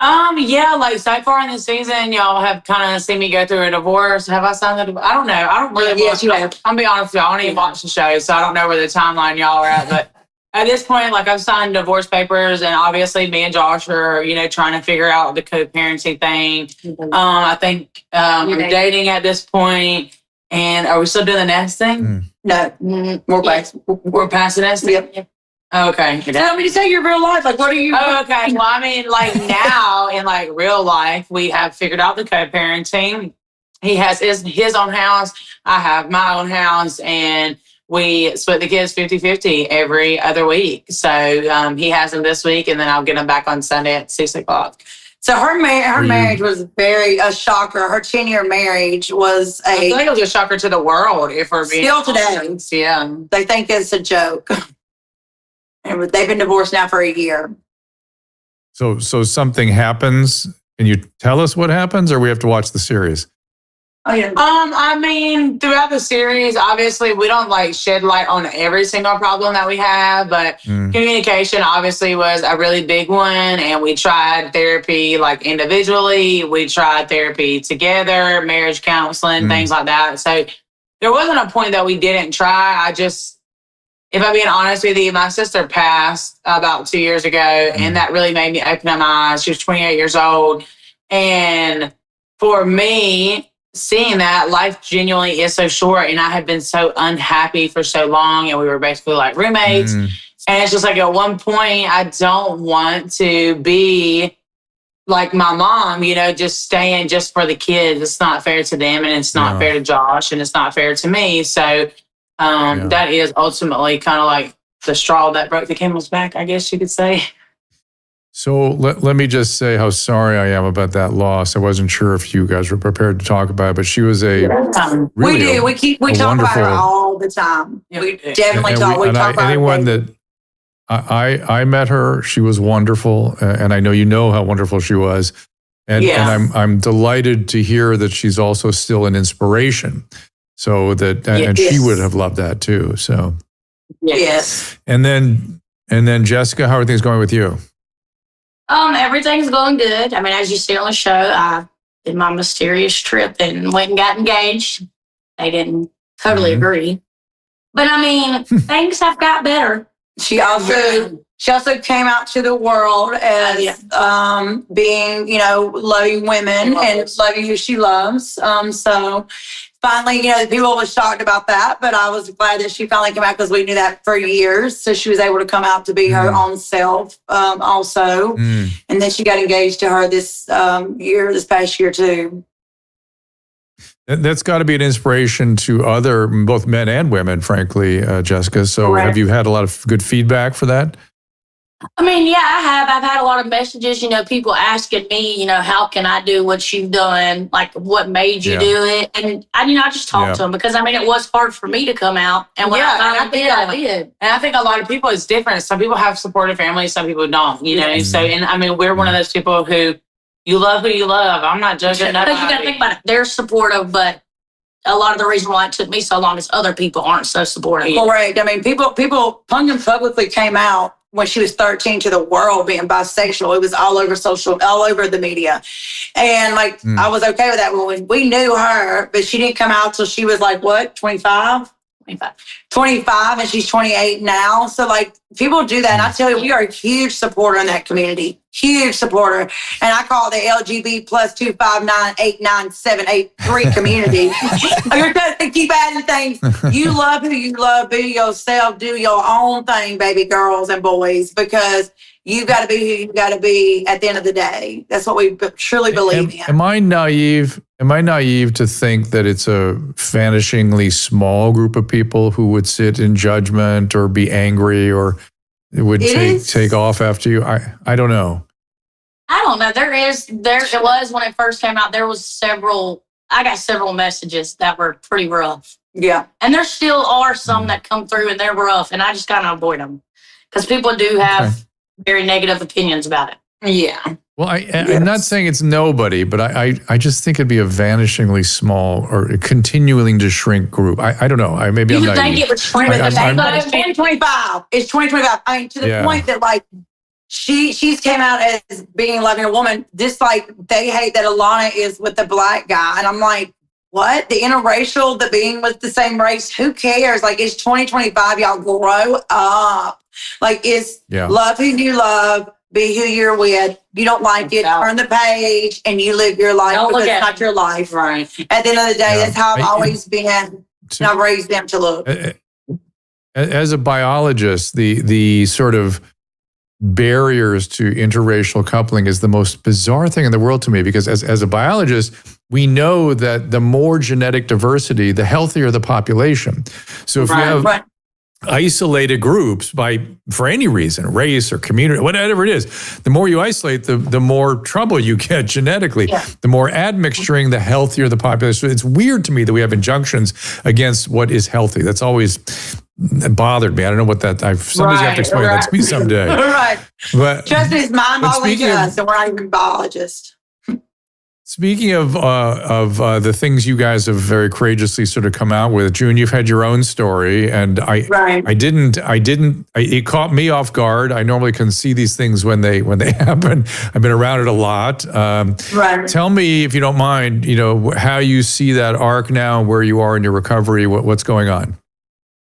Like so far in the season, y'all have kind of seen me go through a divorce. Have I signed a divorce? I don't know. I don't really watch. I'm be honest with y'all, I don't even watch the show, so I don't know where the timeline y'all are at. But at this point, like I've signed divorce papers, and obviously me and Josh are, trying to figure out the co-parenting thing. I think we're dating at this point. And are we still doing the nesting? No, we're past the nesting. Yep. Okay. Tell me to tell your real life. Like, what are you? Oh, okay. Well, I mean, like now in like real life, we have figured out the co-parenting. He has his own house. I have my own house, and we split the kids 50-50 every other week. So he has them this week, and then I'll get them back on Sunday at 6:00. So her marriage was a shocker. Her 10-year marriage was I think it was a shocker to the world. If we're being still today, honest. Yeah, they think it's a joke. And they've been divorced now for a year. So something happens. Can you tell us what happens, or we have to watch the series? Oh yeah. I mean, throughout the series, obviously we don't like shed light on every single problem that we have, but communication obviously was a really big one. And we tried therapy like individually. We tried therapy together, marriage counseling, things like that. So there wasn't a point that we didn't try. If I'm being honest with you, my sister passed about 2 years ago, and that really made me open my eyes. She was 28 years old. And for me, seeing that life genuinely is so short, and I had been so unhappy for so long, and we were basically like roommates. And it's just like at one point, I don't want to be like my mom, just staying just for the kids. It's not fair to them, and it's not fair to Josh, and it's not fair to me. So that is ultimately kind of like the straw that broke the camel's back, I guess you could say. So let me just say how sorry I am about that loss. I wasn't sure if you guys were prepared to talk about it, but she was we talk about her all the time. Yeah, we definitely talk. We talk about anyone that I met her. She was wonderful, and I know you know how wonderful she was. And I'm delighted to hear that she's also still an inspiration. So that and she would have loved that too. So yes. And then Jessica, how are things going with you? Everything's going good. I mean, as you see on the show, I did my mysterious trip and went and got engaged. They didn't totally agree. But I mean, things have got better. She also came out to the world as being, loving women and loving who she loves. So finally, the people were shocked about that, but I was glad that she finally came out because we knew that for years. So she was able to come out to be her own self also. And then she got engaged to her this past year too. That's got to be an inspiration to other, both men and women, frankly, Jessica. So have you had a lot of good feedback for that? I mean, yeah, I have. I've had a lot of messages, people asking me, how can I do what you've done? Like, what made you do it? And I just talked to them because, it was hard for me to come out. And when I did. And I think a lot of people, it's different. Some people have supportive families, some people don't, So, and we're one of those people who, you love who you love. I'm not judging nobody. You got to think about it. They're supportive, but a lot of the reason why it took me so long is other people aren't so supportive. Correct. I mean, people, Pumpkin publicly came out when she was 13 to the world being bisexual. It was all over all over the media. And like, I was okay with that. When we knew her, but she didn't come out till she was like, what, 25? 25, and she's 28 now. So like, people do that. And I tell you, we are a huge supporter in that community. Huge supporter. And I call it the LGB plus 2598978 community. You're going to keep adding things. You love who you love. Be yourself. Do your own thing, baby girls and boys, because you got to be who you got to be at the end of the day. That's what we truly believe in. Am I naive? Am I naive to think that it's a vanishingly small group of people who would sit in judgment or be angry or would take off after you? I don't know. I don't know. It was when it first came out, I got several messages that were pretty rough. Yeah. And there still are some that come through and they're rough, and I just kind of avoid them because people do have very negative opinions about it. Yeah. Well, I'm not saying it's nobody, but I just think it'd be a vanishingly small or continuing to shrink group. I don't know. Maybe I'm naive. Think it was 2025. It's 2025. I mean, to the point that like she's came out as being loving a woman. Just like they hate that Alana is with the black guy, and I'm like, what? The interracial, the being with the same race? Who cares? Like, it's 2025. Y'all grow up. Like, love who you love. Be who you're with. You don't like it, turn the page, and you live your life because it's not your life. Right. At the end of the day, that's how I've always been. And I've raised them to look. As a biologist, the sort of barriers to interracial coupling is the most bizarre thing in the world to me, because as a biologist, we know that the more genetic diversity, the healthier the population. So if you have isolated groups for any reason, race or community, whatever it is, the more you isolate, the more trouble you get genetically. Yeah. The more admixturing, the healthier the population. It's weird to me that we have injunctions against what is healthy. That's always bothered me. I don't know what that. Somebody's have to explain that to me someday. Right. But just as mind-boggling to us, and we're not even biologists. Speaking of the things you guys have very courageously sort of come out with, June, you've had your own story, and it caught me off guard. I normally can see these things when they happen. I've been around it a lot. Tell me, if you don't mind, how you see that arc now, where you are in your recovery, what's going on.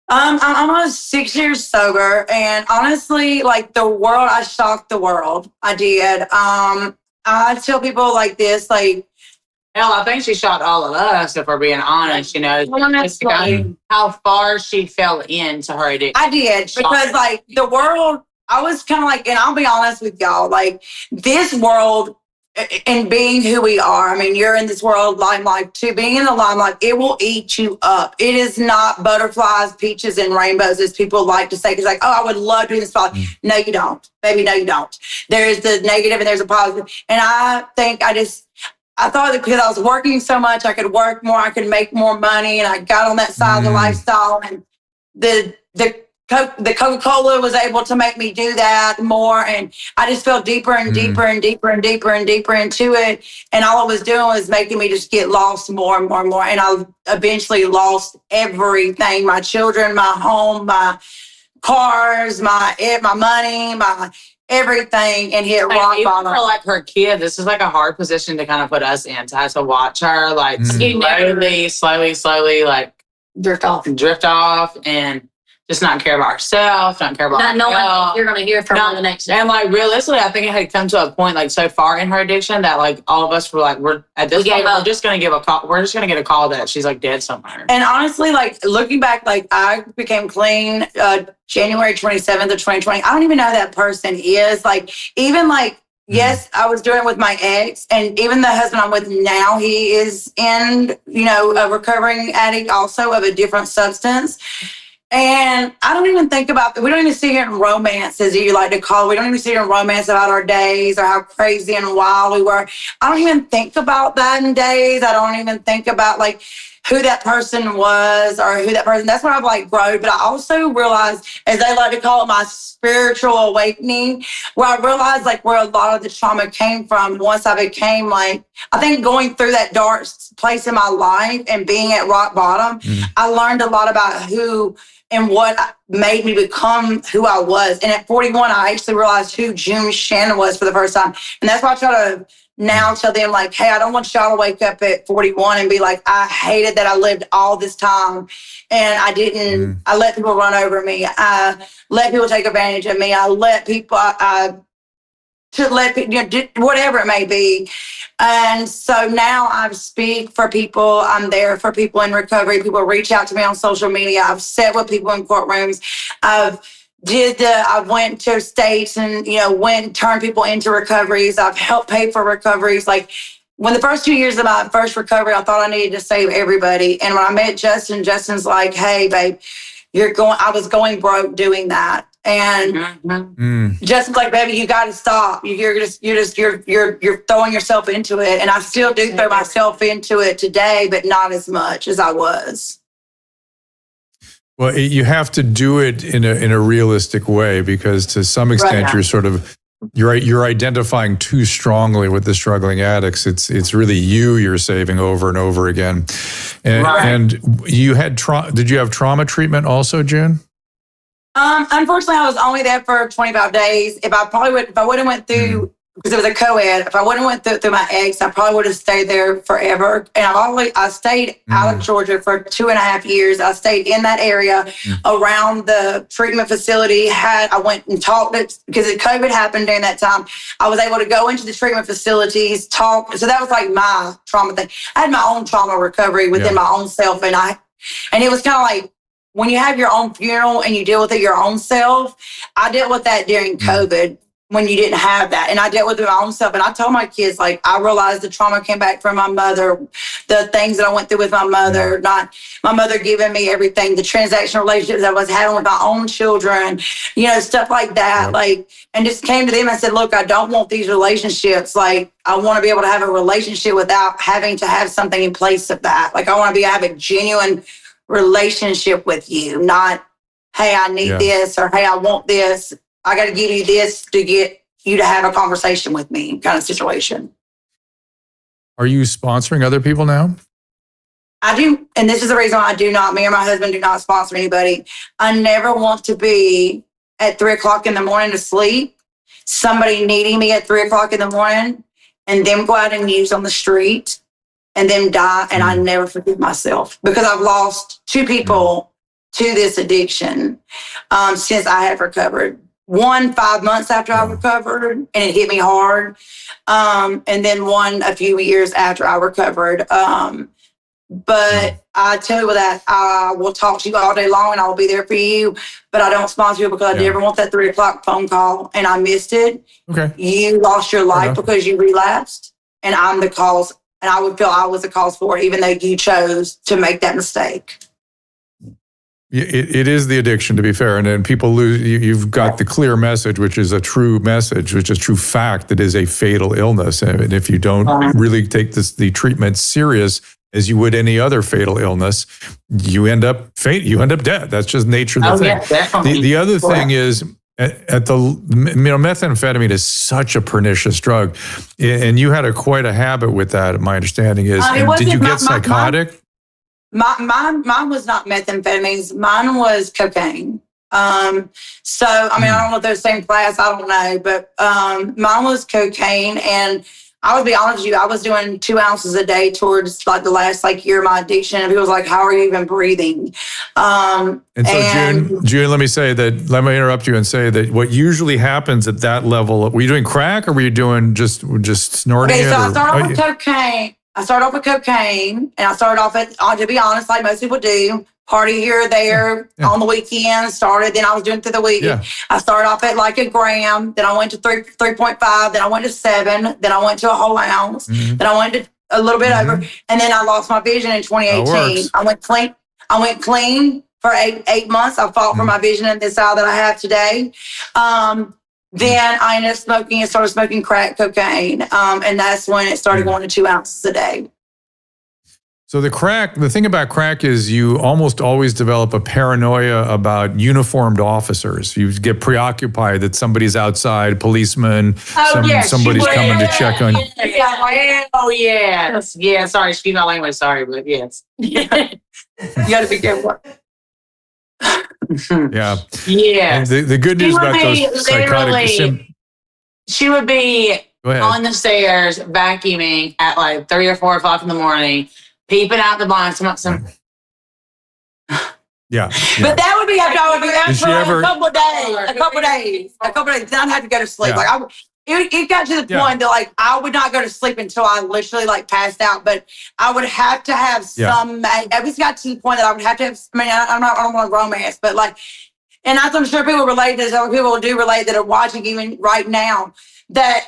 I'm almost 6 years sober, and honestly, like I shocked the world. I did. I tell people like this, like, hell, I think she shocked all of us, if we're being honest, how far she fell into her addiction. I did, because like the world, I was kind of like, and I'll be honest with y'all, like this world and being who we are, I mean, you're in this world limelight too, being in the limelight, it will eat you up. It is not butterflies, peaches, and rainbows, as people like to say, because like, oh, I would love to do this. No, you don't. Baby, no, you don't. There's the negative and there's a positive. And I think I thought that because I was working so much, I could work more, I could make more money, and I got on that side of the lifestyle, and the Coca-Cola was able to make me do that more. And I just fell deeper and deeper and deeper and deeper and deeper into it. And all it was doing was making me just get lost more and more and more. And I eventually lost everything: my children, my home, my cars, my money, my everything, and hit rock bottom. For like her kid, this is like a hard position to kind of put us in. To have to watch her like slowly like drift off and just not care about herself, not care about not knowing if you're going to hear from her the next day. And like realistically, I think it had come to a point like so far in her addiction that like all of us were like, we're at this point, we're just going to give a call. We're just going to get a call that she's like dead somewhere. And honestly, like looking back, like I became clean January 27th of 2020. I don't even know who that person is. Like even like, yes, I was doing it with my ex, and even the husband I'm with now, he is in, a recovering addict also of a different substance. And I don't even think about, we don't even sit here in romance, as you like to call it. We don't even sit here in romance about our days or how crazy and wild we were. I don't even think about that in days. I don't even think about, like, who that person was or who that person, that's when I've like grown. But I also realized, as they like to call it, my spiritual awakening, where I realized like where a lot of the trauma came from once I became like, I think going through that dark place in my life and being at rock bottom, I learned a lot about who and what made me become who I was. And at 41, I actually realized who June Shannon was for the first time. And that's why I try to now tell them like, hey, I don't want y'all to wake up at 41 and be like, I hated that I lived all this time and I didn't, I let people run over me. I let people take advantage of me. I let people, to let people, you know, do whatever it may be. And so now I speak for people. I'm there for people in recovery. People reach out to me on social media. I've sat with people in courtrooms. I went to states and, you know, went and turned people into recoveries. I've helped pay for recoveries. Like when the first 2 years of my first recovery, I thought I needed to save everybody. And when I met Justin, Justin's like, hey, babe, I was going broke doing that. And Justin's like, baby, you got to stop. You're throwing yourself into it. And I still do throw myself into it today, but not as much as I was. Well, you have to do it in a realistic way because to some extent you're identifying too strongly with the struggling addicts. It's really you're saving over and over again. And you had did you have trauma treatment also, June? Unfortunately, I was only there for 25 days. If I would have went through, because it was a co-ed, if I wouldn't have went through my ex, I probably would have stayed there forever. And I stayed out of Georgia for 2.5 years. I stayed in that area around the treatment facility. I went and talked, because COVID happened during that time. I was able to go into the treatment facilities, talk. So that was like my trauma thing. I had my own trauma recovery within my own self. And it was kind of like, when you have your own funeral and you deal with it your own self, I dealt with that during COVID when you didn't have that. And I dealt with it my own self. And I told my kids, like, I realized the trauma came back from my mother, the things that I went through with my mother, not my mother giving me everything, the transactional relationships I was having with my own children, you know, stuff like that. Like, and just came to them and said, look, I don't want these relationships. Like, I want to be able to have a relationship without having to have something in place of that. Like, I want to have a genuine relationship with you, not, hey, I need this, or hey, I want this. I got to give you this to get you to have a conversation with me kind of situation. Are you sponsoring other people now? I do. And this is the reason why me or my husband do not sponsor anybody. I never want to be at 3:00 in the morning to sleep, somebody needing me at 3:00 in the morning, and them go out and use on the street and then die. And I never forgive myself because I've lost 2 people to this addiction since I have recovered. One 5 months after I recovered, and it hit me hard. And then one a few years after I recovered. But I tell you that I will talk to you all day long and I will be there for you. But I don't sponsor you because I never want that 3:00 phone call and I missed it. Okay. You lost your life because you relapsed, and I'm the cause. And I would feel I was the cause for it, even though you chose to make that mistake. It is the addiction, to be fair, and then people lose. You've got the clear message, which is a true message, which is true fact. That is a fatal illness, and if you don't really take the treatment serious as you would any other fatal illness, you end up dead. That's just nature of the thing. Yeah, the other thing is, methamphetamine is such a pernicious drug, and you had quite a habit with that. My understanding is, did you get psychotic? Mine was not methamphetamines. Mine was cocaine. So, I mean, I don't know if they're the same class. I don't know. But mine was cocaine. And I would be honest with you, I was doing 2 ounces a day towards like the last year of my addiction. And people was like, how are you even breathing? And so June, let me interrupt you and say that what usually happens at that level, were you doing crack or were you doing just snorting it? Okay, so I started off with cocaine. And I started off to be honest, like most people do, party here or there on the weekend, then I was doing through the week. Yeah. I started off at like a gram, then I went to 3.5, then I went to 7, then I went to a whole ounce, then I went to a little bit over, and then I lost my vision in 2018. I went clean for eight months. I fought for my vision in this eye that I have today. Then I ended up smoking and started smoking crack cocaine. And that's when it started going to 2 ounces a day. So the thing about crack is you almost always develop a paranoia about uniformed officers. You get preoccupied that somebody's outside, policeman, somebody's coming to check on you. Oh, yes. Yeah, sorry, excuse my language, sorry, but yes. You got to be careful. Yeah. Yeah. And the good news about those psychotic she would be on the stairs vacuuming at like 3 or 4 o'clock in the morning, peeping out the blinds. Yeah. But that would be after I would be out for ever, a couple of days. Then I'd have to go to sleep. Yeah. Like it got to the point that like I would not go to sleep until I literally like passed out. But I would have to have some. It was got to the point that I would have to have. I mean, I don't want romance, but like, and I'm sure people relate to this. Other people do relate that are watching even right now. That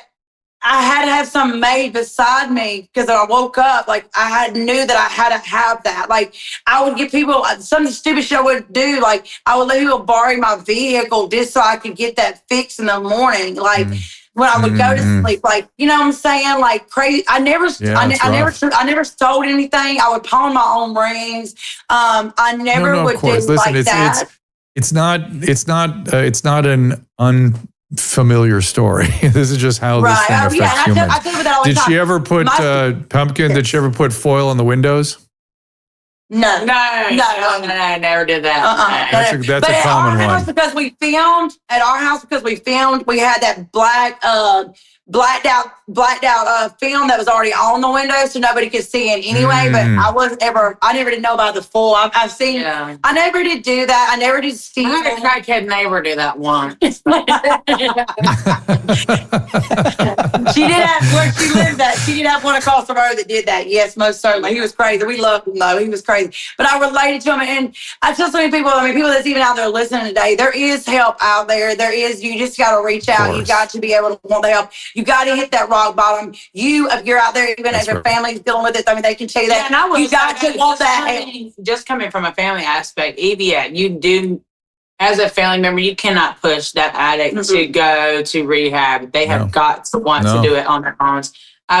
I had to have something made beside me because when I woke up, like I knew that I had to have that. Like I would give people some of the stupid shit I would do. Like I would let people borrow my vehicle just so I could get that fixed in the morning. Like when I would go to sleep, like you know what I'm saying, like crazy. I never stole anything. I would pawn my own rings. I never would do like that. It's not an unfamiliar story. This is just how this thing affects humans. Did she ever put Pumpkin? Did she ever put foil on the windows? No, I never did that. That's a common one. Because we filmed, we had that blacked out film that was already on the window, so nobody could see it anyway. But I never did know about the full. I've seen. Yeah. I never did do that. I never did see. I had a crackhead neighbor do that once. She did have where she lived at. She did have one across the road that did that. Yes, most certainly. He was crazy. We loved him though. He was crazy. But I related to him, and I tell so many people. I mean, people that's even out there listening today. There is help out there. There is. You just got to reach out. You got to be able to want the help. You got to hit that rock bottom. If you're out there, even if your family's dealing with it, I mean, they can tell you that. Yeah, and you got to want that. Just coming from a family aspect, you do, as a family member, you cannot push that addict to go to rehab. They have got to want to do it on their own.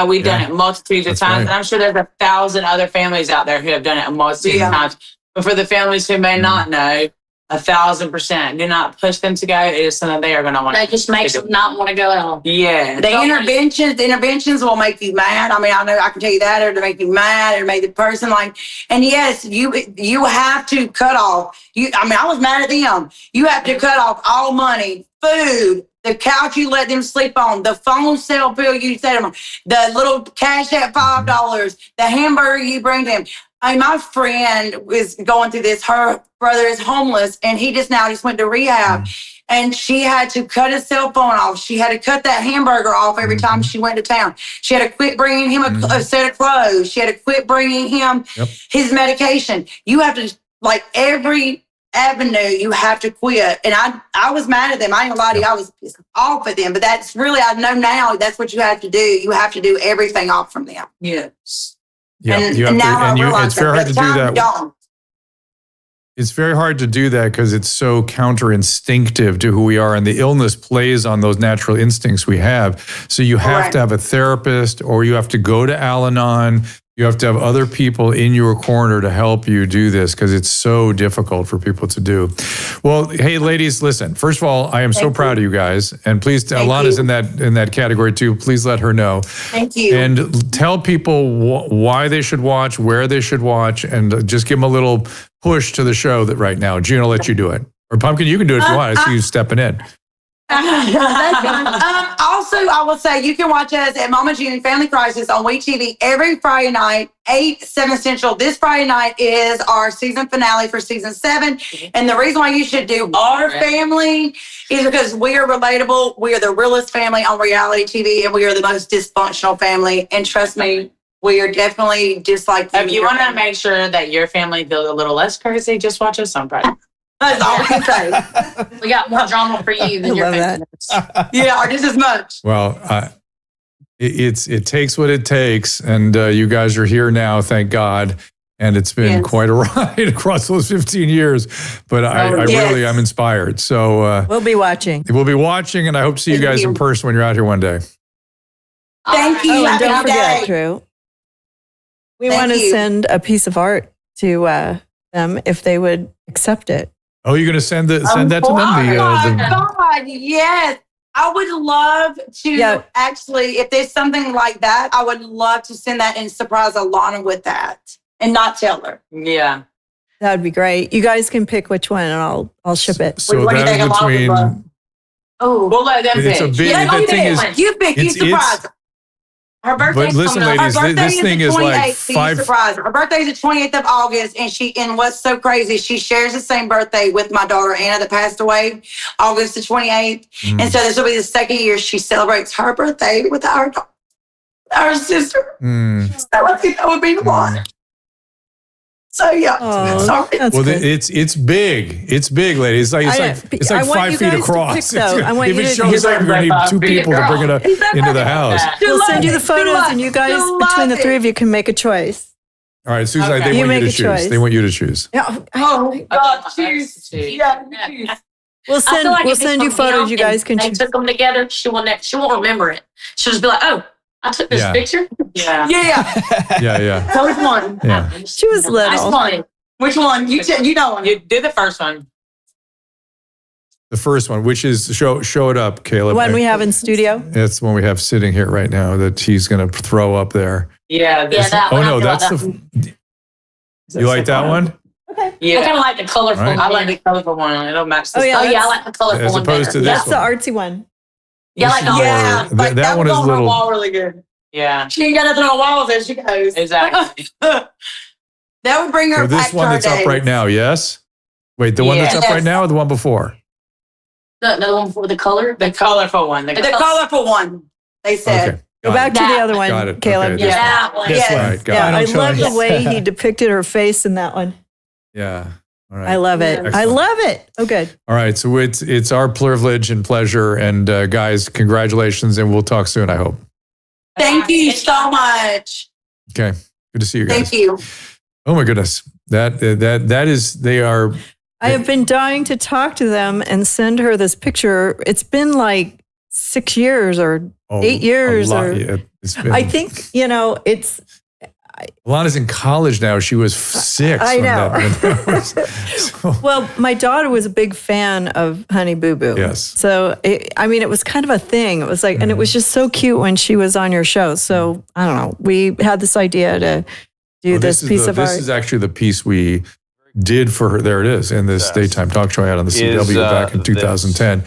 We've done it multitudes of times, and I'm sure there's 1,000 other families out there who have done it multitudes of times. But for the families who may not know, 1,000%. Do not push them to go. It is something they are going to want. That just makes them not want to go at all. Yeah. The interventions will make you mad. I mean, I know I can tell you that, or to make you mad, or make the person like. And yes, you have to cut off. I was mad at them. You have to cut off all money, food, the couch you let them sleep on, the phone cell bill you set them, the little cash at $5, the hamburger you bring them. My friend was going through this. Her brother is homeless, and he just went to rehab. And she had to cut his cell phone off. She had to cut that hamburger off every time she went to town. She had to quit bringing him a set of clothes. She had to quit bringing him his medication. You have to, like every avenue, you have to quit. And I was mad at them. I ain't gonna lie to you. I was off at them. But that's really, I know now that's what you have to do. You have to do everything off from them. Yes. Yeah, it's very hard to do that. It's very hard to do that because it's so counter-instinctive to who we are, and the illness plays on those natural instincts we have. So you have to have a therapist, or you have to go to Al-Anon. You have to have other people in your corner to help you do this because it's so difficult for people to do. Well, hey, ladies, listen. First of all, I am so proud of you guys, and please, Alana's in that category too. Please let her know. Thank you. And tell people why they should watch, where they should watch, and just give them a little push to the show that right now. Gina, I'll let you do it, or Pumpkin, you can do it if you want. I see you stepping in. Also, I will say you can watch us at Mama June Family Crisis on WeTV every Friday night, 8, 7 Central. This Friday night is our season finale for season 7. And the reason why you should do Our Family is because we are relatable. We are the realest family on reality TV, and we are the most dysfunctional family. And trust me, we are definitely just like. If you want to make sure that your family feels a little less crazy, just watch us on Friday. That's all we can say. We got more drama for you than your family. Yeah, or just as much. Well, it takes what it takes, and you guys are here now, thank God. And it's been quite a ride across those 15 years. But I really am inspired. So we'll be watching. We'll be watching, and I hope to see you guys in person when you're out here one day. Thank you. And don't forget, Drew. We Thank want to you. send a piece of art to them if they would accept it. Oh, you're going to send that to them? Oh my God, yes. I would love to actually, if there's something like that, I would love to send that and surprise Alana with that and not tell her. Yeah. That would be great. You guys can pick which one and I'll ship it. So that's between. Oh, we'll let them It's a pick. big. Yeah, the you thing pick is, one. You pick. You surprise her. Her birthday's But listen, coming up. ladies, Her birthday this thing the is like 28th, so you 5. surprise her. Her birthday's the 28th of August, and what's so crazy, she shares the same birthday with my daughter Anna that passed away, August the 28th. And so this will be the second year she celebrates her birthday with our sister. So I think that would be the one. So yeah, sorry. Well, it's big. It's big, ladies. It's like 5 feet across. If it shows up, you're going to need 2 people to bring it up into the house. We'll send you the photos and you guys, between the 3 of you, can make a choice. All right, Susan, they You want you make to a choose. choice. They want you to choose. Oh God, choose. Yeah, choose. We'll I feel send like we'll if it's send you from photos. You young guys can and they choose. took them together. She won't remember it. She'll just be like, "Oh, I took this Yeah. picture." Yeah. Yeah. So which one? Yeah. She was Nice little. one. Which one? You know one. You did the first one. The first one, which is show it up, Caleb. The one we have in studio. It's the one we have sitting here right now that he's going to throw up there. Yeah. That Oh one. no, I that's feel the. You like that one? Yeah. I kind of like the colorful. Right. I like the colorful one. It'll match the Oh, yeah, Oh yeah, I that's- like the colorful As one opposed better. to this That's the artsy one. Yeah, I like the Yeah, Or- like that one is on her little- wall really good. Yeah. She ain't got nothing on the walls as she goes. Exactly. That would bring her So this back one to her that's up days. right now, yes? Wait, the one that's up Yes. right now or the one before? the one for the color. The colorful one. The colorful one, they said. Okay. Go got back it. to the That other one, Got it. Caleb. Okay, Yeah, that one. This Yes. one. Right, got Yeah, it. I love the Yes. way he depicted her face in that one. Yeah. All right. I love it. I Excellent. love it. Oh, good. All right. So it's our privilege and pleasure. And guys, congratulations. And we'll talk soon, I hope. Thank you so much. Okay. Good to see you guys. Thank you. Oh my goodness. That is, they are. I have been dying to talk to them and send her this picture. It's been like 6 years or 8 years. a lot. Or Yeah, it's been, I think, it's. Alana's in college now. She was 6. I when know. that was. So- Well, my daughter was a big fan of Honey Boo Boo. Yes. So, it was kind of a thing. It was like, and it was just so cute when she was on your show. So, I don't know. We had this idea to do Well, this piece of art. This is actually the piece we did for her. There it is in this daytime talk show I had on the CW back in 2010.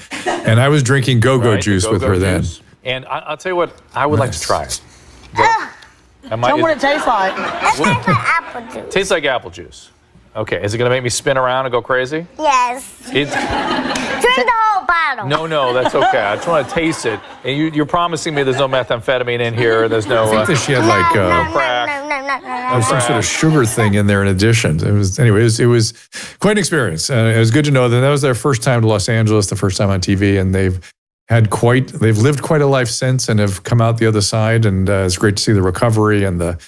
And I was drinking go-go juice with her then. And I'll tell you what, I would like to try it. Tell me what it tastes like. Tastes like apple juice. Okay, is it going to make me spin around and go crazy? Yes. It, Drink the whole bottle. no, that's okay. I just want to taste it. And you're promising me there's no methamphetamine in here. There's no. I think that she had like some sort of sugar thing in there in addition. It was quite an experience. It was good to know that was their first time to Los Angeles, the first time on TV, and they've lived quite a life since and have come out the other side. And it's great to see the recovery and the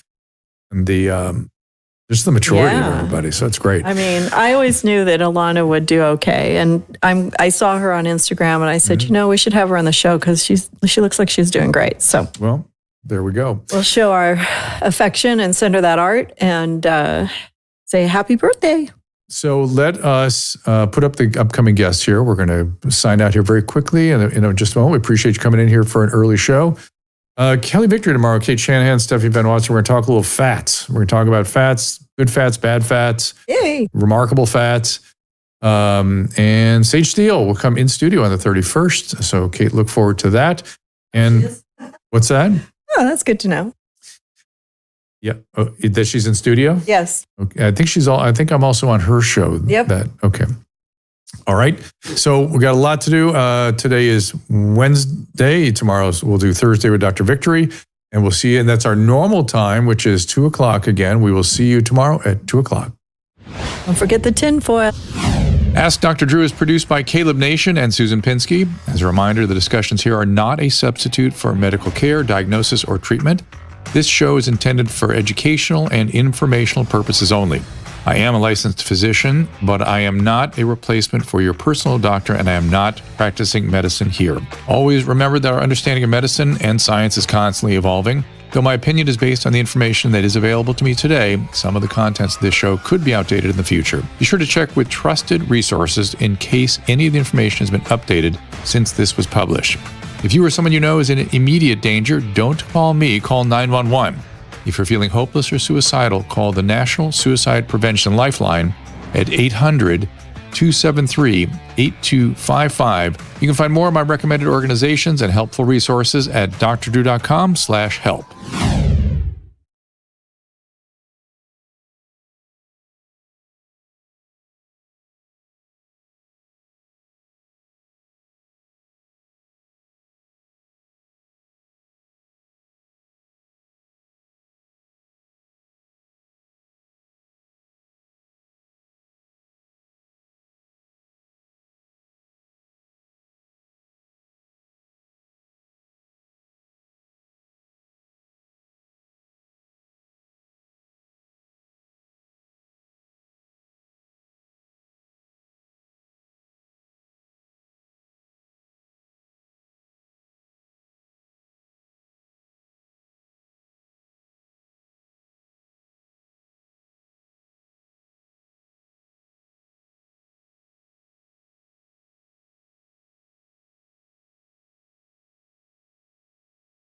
just the maturity of everybody. So it's great. I mean, I always knew that Alana would do okay. And I saw her on Instagram and I said, we should have her on the show because she looks like she's doing great. So, well, there we go. We'll show our affection and send her that art and say happy birthday. So let us put up the upcoming guests here. We're going to sign out here very quickly in just a moment. We appreciate you coming in here for an early show. Kelly Victory tomorrow, Kate Shanahan, Stephanie Ben Watson. We're going to talk a little fats. We're going to talk about fats, good fats, bad fats, Yay. remarkable fats. And Sage Steele will come in studio on the 31st. So Kate, look forward to that. And what's that? Oh, that's good to know. Yeah, that she's in studio? Yes. Okay. I think I'm also on her show. Yep. Okay. All right. So we got a lot to do. Today is Wednesday. Tomorrow we'll do Thursday with Dr. Victory. And we'll see you. And that's our normal time, which is 2:00 again. We will see you tomorrow at 2:00. Don't forget the tinfoil. Ask Dr. Drew is produced by Caleb Nation and Susan Pinsky. As a reminder, the discussions here are not a substitute for medical care, diagnosis, or treatment. This show is intended for educational and informational purposes only. I am a licensed physician, but I am not a replacement for your personal doctor, and I am not practicing medicine here. Always remember that our understanding of medicine and science is constantly evolving. Though my opinion is based on the information that is available to me today, some of the contents of this show could be outdated in the future. Be sure to check with trusted resources in case any of the information has been updated since this was published. If you or someone you know is in immediate danger, don't call me, call 911. If you're feeling hopeless or suicidal, call the National Suicide Prevention Lifeline at 800-273-8255. You can find more of my recommended organizations and helpful resources at drdrew.com/help.